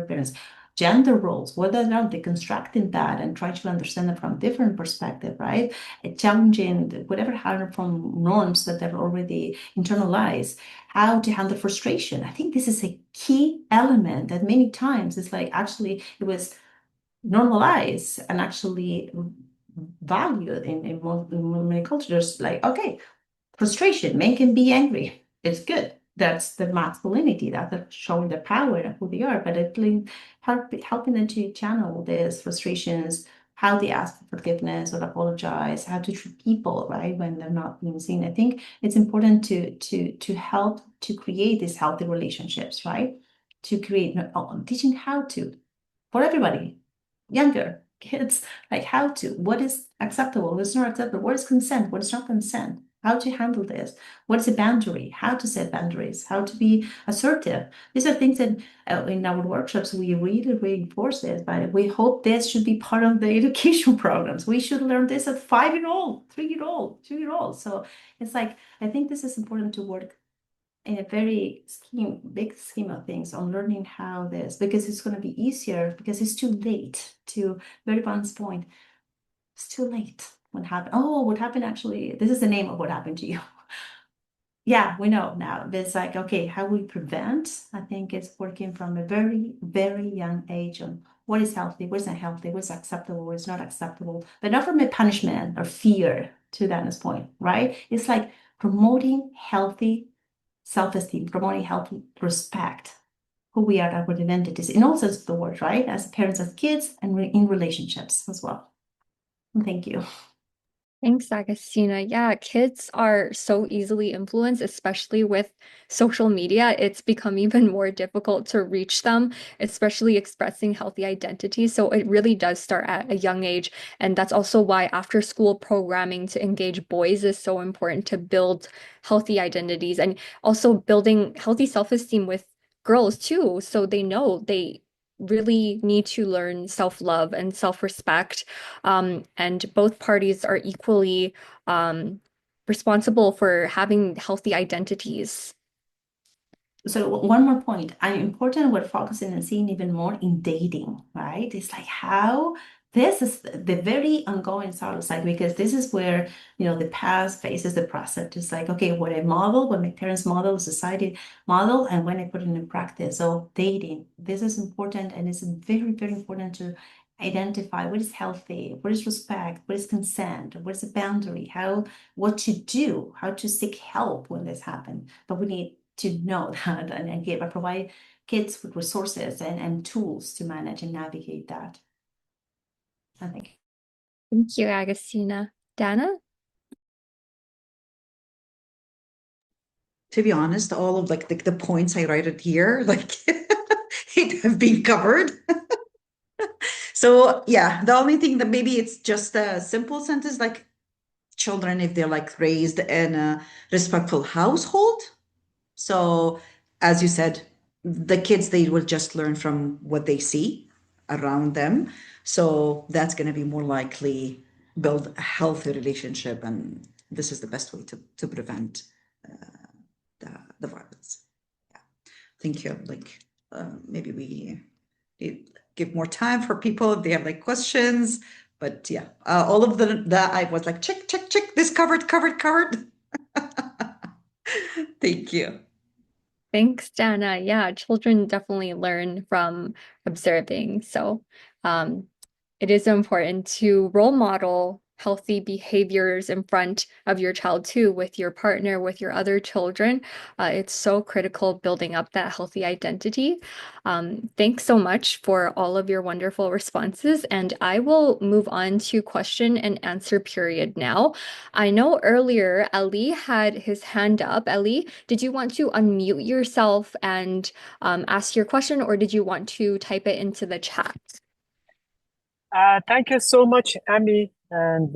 parents, gender roles, whether or not deconstructing that and try to understand them from a different perspective, right? Challenging whatever harmful norms that they're already internalized, how to handle frustration. I think this is a key element that many times it's like actually it was normalized and actually valued in many cultures. Like, okay, frustration, men can be angry. It's good. That's the masculinity, that's showing the power of who they are. But helping them to channel these frustrations, how they ask for forgiveness or apologize, how to treat people, right, when they're not being seen. I think it's important to help to create these healthy relationships, right? To create teaching how to for everybody, younger kids, like how to, what is acceptable, what's not acceptable, what is consent, what is not consent, how to handle this, what is a boundary, how to set boundaries, how to be assertive. These are things that in our workshops we really reinforce this, but we hope this should be part of the education programs. We should learn this at 5-year-old, 3-year-old, 2-year-old. So it's like, I think this is important to work in a very big scheme of things on learning how this, because it's going to be easier because it's too late. To very Van's point, it's too late. What happened actually, this is the name of what happened to you. Yeah, we know now. But it's like, okay, how we prevent, I think it's working from a very, very young age on what is healthy, what's not healthy, what's acceptable, what's not acceptable, but not from a punishment or fear, to Dana's point, right? It's like promoting healthy self-esteem, promoting healthy respect, who we are, our identities, in all sense of the word, right? As parents, as kids, and in relationships as well. Thank you. Thanks, Agustina. Yeah, kids are so easily influenced, especially with social media. It's become even more difficult to reach them, especially expressing healthy identities. So it really does start at a young age. And that's also why after school programming to engage boys is so important to build healthy identities and also building healthy self-esteem with girls too. So they know they really need to learn self-love and self-respect. And both parties are equally responsible for having healthy identities. So one more point, and important we're focusing and seeing even more in dating, right? It's like how this is the very ongoing sort of cycle, because this is where, the past faces the present. It's like, okay, what I model, what my parents model, society model, and when I put it in practice. So dating, this is important, and it's very, very important to identify what is healthy, what is respect, what is consent, what is a boundary, what to do, how to seek help when this happens. But we need to know that and provide kids with resources and tools to manage and navigate that. I think. Thank you, Agustina. Dana? to be honest, all of like the points I write it here, like it have been covered. So yeah, the only thing that maybe it's just a simple sentence like children, if they're like raised in a respectful household. So as you said, the kids, they will just learn from what they see around them. So that's going to be more likely build a healthy relationship. And this is the best way to prevent the violence. Yeah. Thank you. Like maybe we give more time for people if they have like questions. But yeah, all of that I was like, check, check, check, this covered. Thank you. Thanks, Dana. Yeah, children definitely learn from observing. So it is important to role model healthy behaviors in front of your child too, with your partner, with your other children. It's so critical building up that healthy identity. Thanks so much for all of your wonderful responses. And I will move on to question and answer period now. I know earlier Ali had his hand up. Ali, did you want to unmute yourself and ask your question, or did you want to type it into the chat? Thank you so much, Amy, and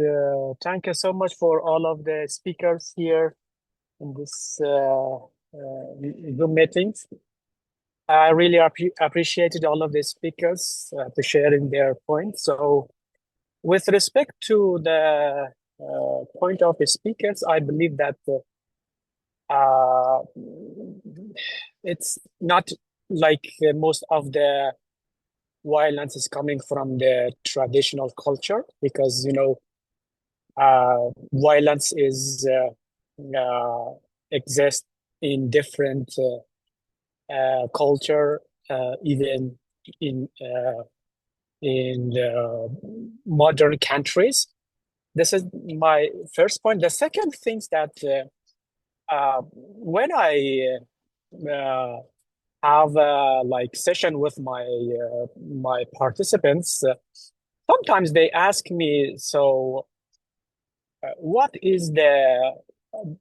thank you so much for all of the speakers here in this Zoom meetings. I really appreciated all of the speakers to sharing their points. So with respect to the point of the speakers, I believe that it's not like most of the violence is coming from the traditional culture, because violence is exists in different culture, even in modern countries. This is my first point. The second thing is that when I have a like session with my participants, sometimes they ask me, so what is the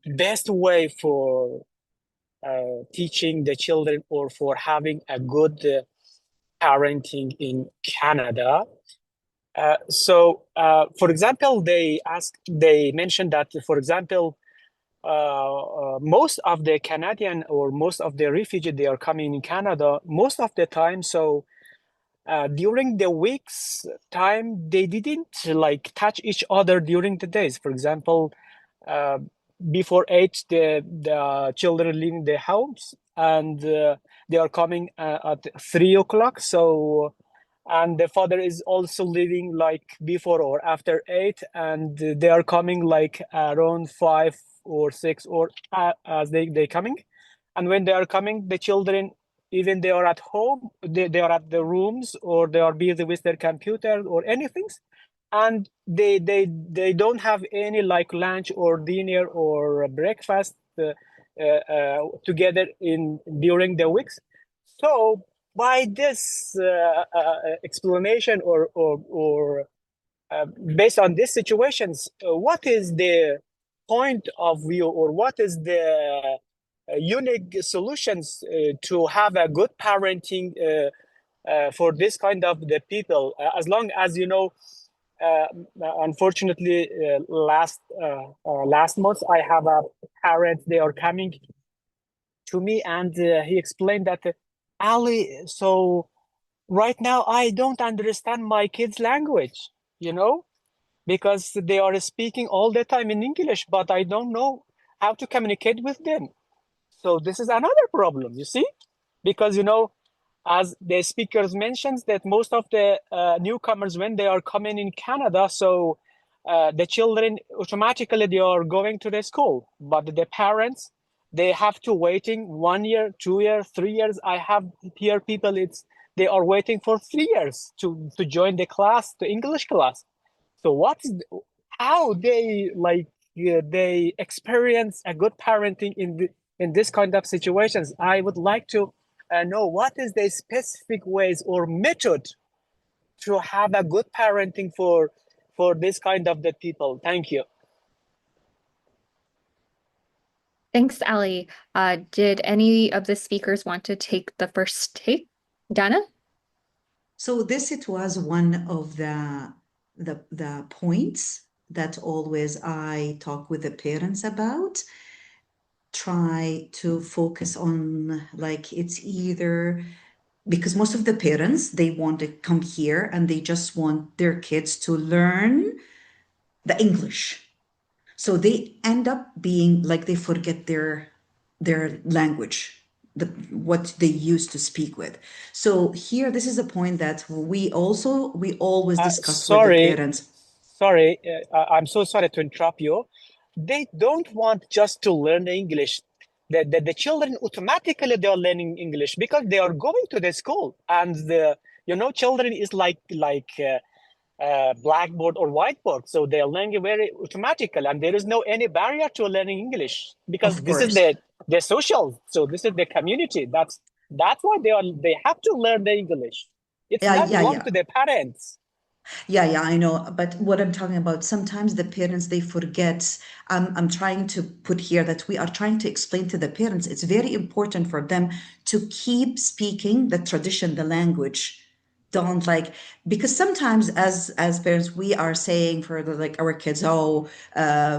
best way for teaching the children or for having a good parenting in Canada? So for example, they mentioned that, for example, most of the Canadian or most of the refugees, they are coming in Canada most of the time. So during the weeks time, they didn't like touch each other during the days. For example, before 8, the children leaving their homes, and they are coming at 3 o'clock. So, and the father is also leaving like before or after 8, and they are coming like around 5 or 6 or as they coming. And when they are coming, the children, even they are at home, they are at the rooms, or they are busy with their computer or anything, and they don't have any like lunch or dinner or breakfast together during the weeks. So by this explanation or based on these situations, what is the point of view, or what is the unique solutions to have a good parenting for this kind of the people? As long as unfortunately, last month I have a parent. They are coming to me, and he explained that, Ali, so right now I don't understand my kids' language, because they are speaking all the time in English, but I don't know how to communicate with them. So this is another problem, you see, because as the speakers mentioned, that most of the newcomers, when they are coming in Canada, so the children automatically they are going to the school, but the parents, they have to waiting 1 year, 2 years, 3 years. I have here people, they are waiting for 3 years to join the class, the English class. So how they they experience a good parenting in this kind of situations? I would like to know what is the specific ways or method to have a good parenting for this kind of the people. Thank you. Thanks, Ali. Did any of the speakers want to take the first take? Dana? So this it was one of the points that always I talk with the parents about. Try to focus on like it's either because most of the parents they want to come here and they just want their kids to learn the English. So they end up being like they forget their language, what they used to speak with. So here, this is a point that we always discuss with the parents. Sorry, I'm so sorry to interrupt you. They don't want just to learn English. The children automatically they are learning English because they are going to the school, and children is like blackboard or whiteboard, so they are learning very automatically, and there is no any barrier to learning English because Of this is course. their social. So this is the community. That's why they have to learn the English. It's not belong to their parents. Yeah, I know. But what I'm talking about, sometimes the parents, they forget. I'm trying to put here that we are trying to explain to the parents, it's very important for them to keep speaking the tradition, the language. Don't like, because sometimes as parents, we are saying for like our kids,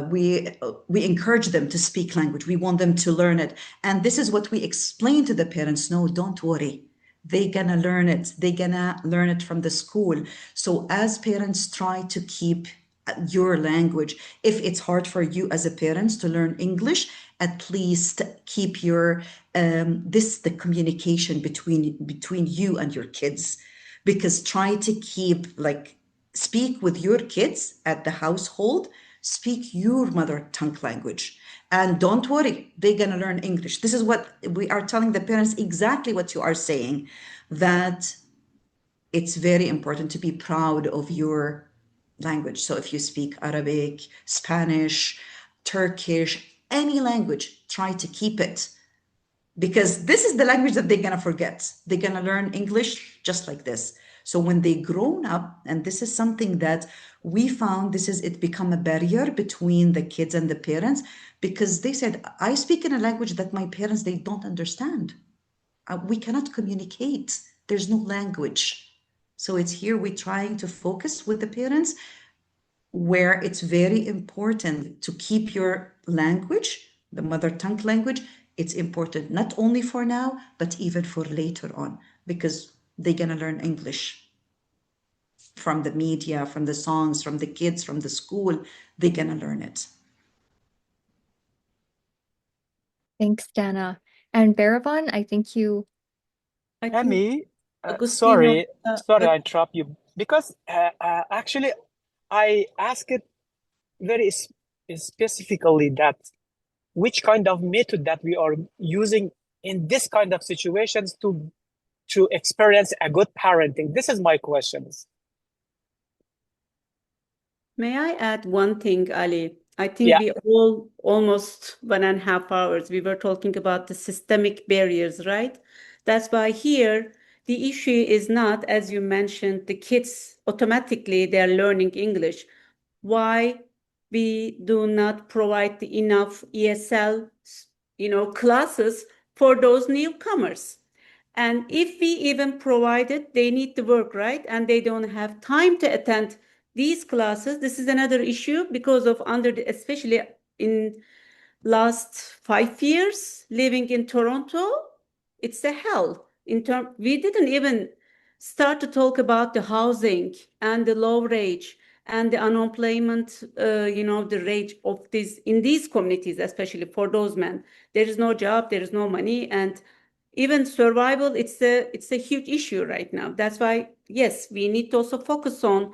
we encourage them to speak language. We want them to learn it. And this is what we explain to the parents. No, don't worry. They're gonna learn it. They're gonna learn it from the school. So as parents, try to keep your language. If it's hard for you as a parent to learn English, at least keep your the communication between you and your kids, because try to keep like speak with your kids at the household, speak your mother tongue language. And don't worry, they're going to learn English. This is what we are telling the parents, exactly what you are saying, that it's very important to be proud of your language. So if you speak Arabic, Spanish, Turkish, any language, try to keep it, because this is the language that they're going to forget. They're going to learn English just like this. So when they grown up, and this is something that we found, it become a barrier between the kids and the parents, because they said, I speak in a language that my parents, they don't understand. We cannot communicate. There's no language. So it's here we're trying to focus with the parents, where it's very important to keep your language, the mother tongue language. It's important not only for now, but even for later on, because they're going to learn English from the media, from the songs, from the kids, from the school. They're going to learn it. Thanks, Dana. And Baravan, I think you... I think Amy, Agustino, sorry I interrupt you, because actually I asked it very specifically that which kind of method that we are using in this kind of situations to experience a good parenting. This is my questions. May I add one thing, Ali? I think we all almost 1.5 hours, we were talking about the systemic barriers, right? That's why here the issue is not, as you mentioned, the kids automatically they're learning English. Why we do not provide enough ESL, classes for those newcomers? And if we even provide it, they need to work, right? And they don't have time to attend these classes. This is another issue because of especially in last 5 years living in Toronto, it's a hell. We didn't even start to talk about the housing and the low wage and the unemployment, the rate of in these communities, especially for those men. There is no job, there is no money, and even survival, it's a huge issue right now. That's why, yes, we need to also focus on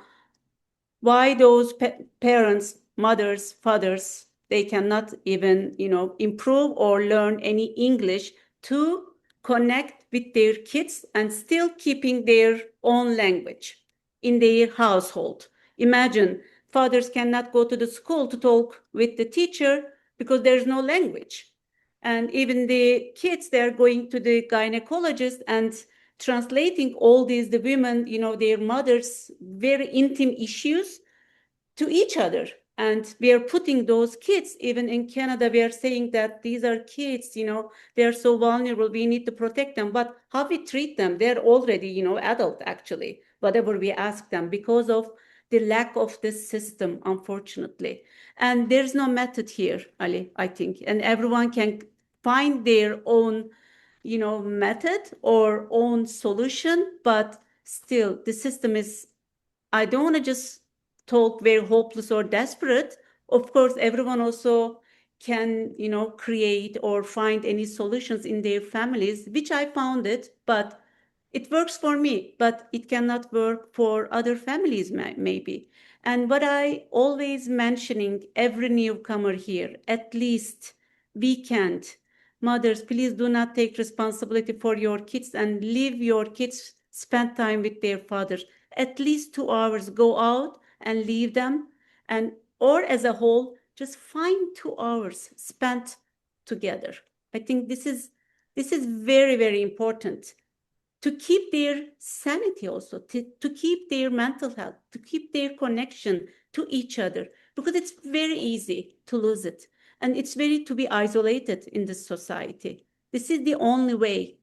why those parents, mothers, fathers, they cannot even, improve or learn any English to connect with their kids and still keeping their own language in their household. Imagine fathers cannot go to the school to talk with the teacher because there's no language. And even the kids, they're going to the gynecologist and translating all these, the women, their mothers' very intimate issues to each other. And we are putting those kids, even in Canada, we are saying that these are kids, you know, they're so vulnerable, we need to protect them. But how we treat them, they're already, you know, adult actually, whatever we ask them, because of the lack of this system, unfortunately. And there's no method here, Ali, I think. And everyone can find their own, you know, method or own solution, but still the system is, I don't want to just talk very hopeless or desperate. Of course, everyone also can, you know, create or find any solutions in their families, which I found it, but it works for me, but it cannot work for other families, maybe. And what I always mentioning every newcomer here, at least weekend, mothers, please do not take responsibility for your kids and leave your kids spend time with their fathers. At least 2 hours, go out and leave them, and or as a whole, just find 2 hours spent together. I think this is very, very important to keep their sanity, also to keep their mental health, to keep their connection to each other, because it's very easy to lose it, and it's very to be isolated in this society. This is the only way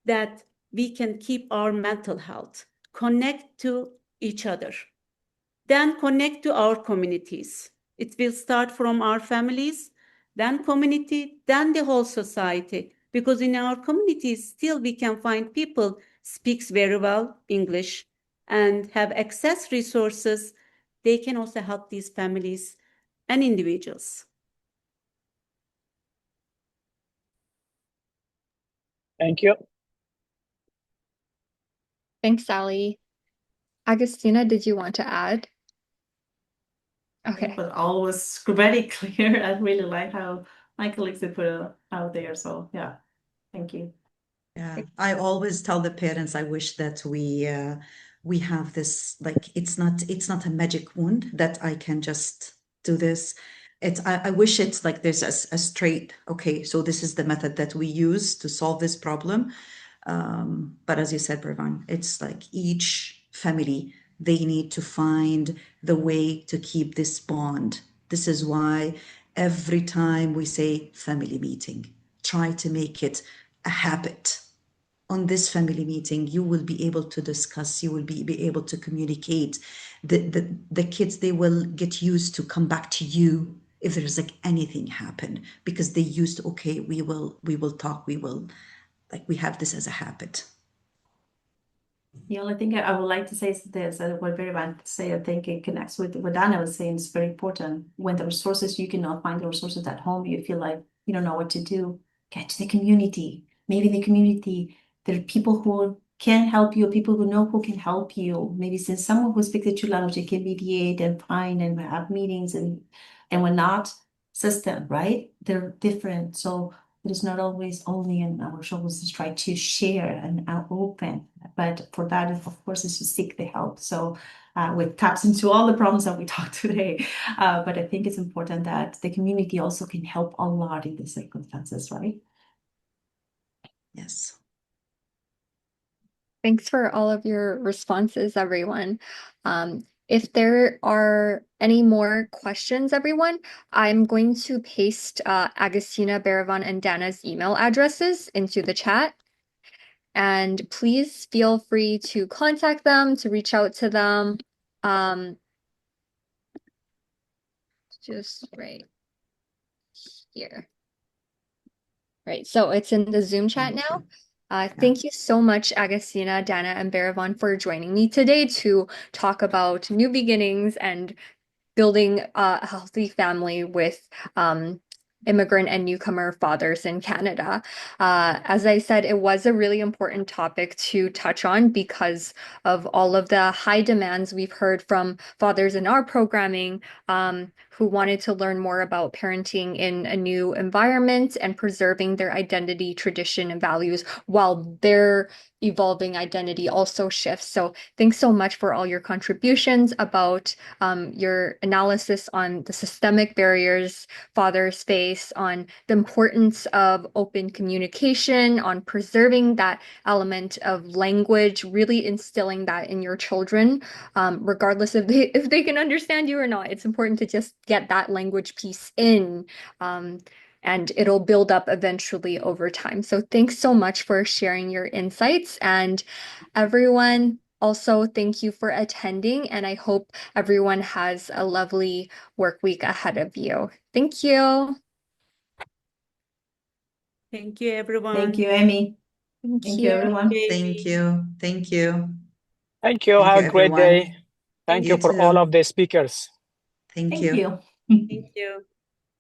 that we can keep our mental health, connect to each other, then connect to our communities. It will start from our families, then community, then the whole society. Because in our communities, still we can find people speaks very well English and have access resources. They can also help these families and individuals. Thank you. Thanks, Sally. Agustina, did you want to add? Okay. But all was very clear. I really like how my colleagues put it out there. So yeah, thank you. Yeah, I always tell the parents I wish that we have this, like it's not a magic wand that I can just do this. I wish it's like there's a straight, okay, so this is the method that we use to solve this problem. But as you said, Brevan, it's like each family, they need to find the way to keep this bond. This is why every time we say family meeting, try to make it a habit. On this family meeting, you will be able to discuss, you will be able to communicate. The kids, they will get used to come back to you if there's like anything happen, because they used to, okay, we will talk, we have this as a habit. The only thing I would like to say is this, what very want to say, I think it connects with what Dana was saying. It's very important. When the resources, you cannot find the resources at home, you feel like you don't know what to do, get to the community. Maybe the community, there are people who can help you, people who know who can help you. Maybe since someone who speaks the two languages can mediate and find and have meetings and whatnot. System, right? They're different. So it is not always only in our shoulders to try to share and open, but for that, of course, is to seek the help. So with taps into all the problems that we talked today, but I think it's important that the community also can help a lot in these circumstances, right? Yes. Thanks for all of your responses, everyone. If there are any more questions, everyone, I'm going to paste Agustina, Baravan, and Dana's email addresses into the chat. And please feel free to contact them, to reach out to them. Just right here. Right, so it's in the Zoom chat now. Thank you so much, Agustina, Dana, and Baravan, for joining me today to talk about new beginnings and building a healthy family with immigrant and newcomer fathers in Canada. As I said, it was a really important topic to touch on because of all of the high demands we've heard from fathers in our programming who wanted to learn more about parenting in a new environment and preserving their identity, tradition, and values while their evolving identity also shifts. So thanks so much for all your contributions about your analysis on the systemic barriers fathers face, on the importance of open communication, on preserving that element of language, really instilling that in your children, regardless if they can understand you or not. It's important to just get that language piece in. And it'll build up eventually over time. So thanks so much for sharing your insights. And everyone, also thank you for attending. And I hope everyone has a lovely work week ahead of you. Thank you. Thank you, everyone. Thank you, Amy. Thank Thank you. you, everyone. Thank you. Thank you. Thank you. Thank Have you, a great everyone. day. Thank You you for all too. of the speakers. Thank Thank you. you. Thank you.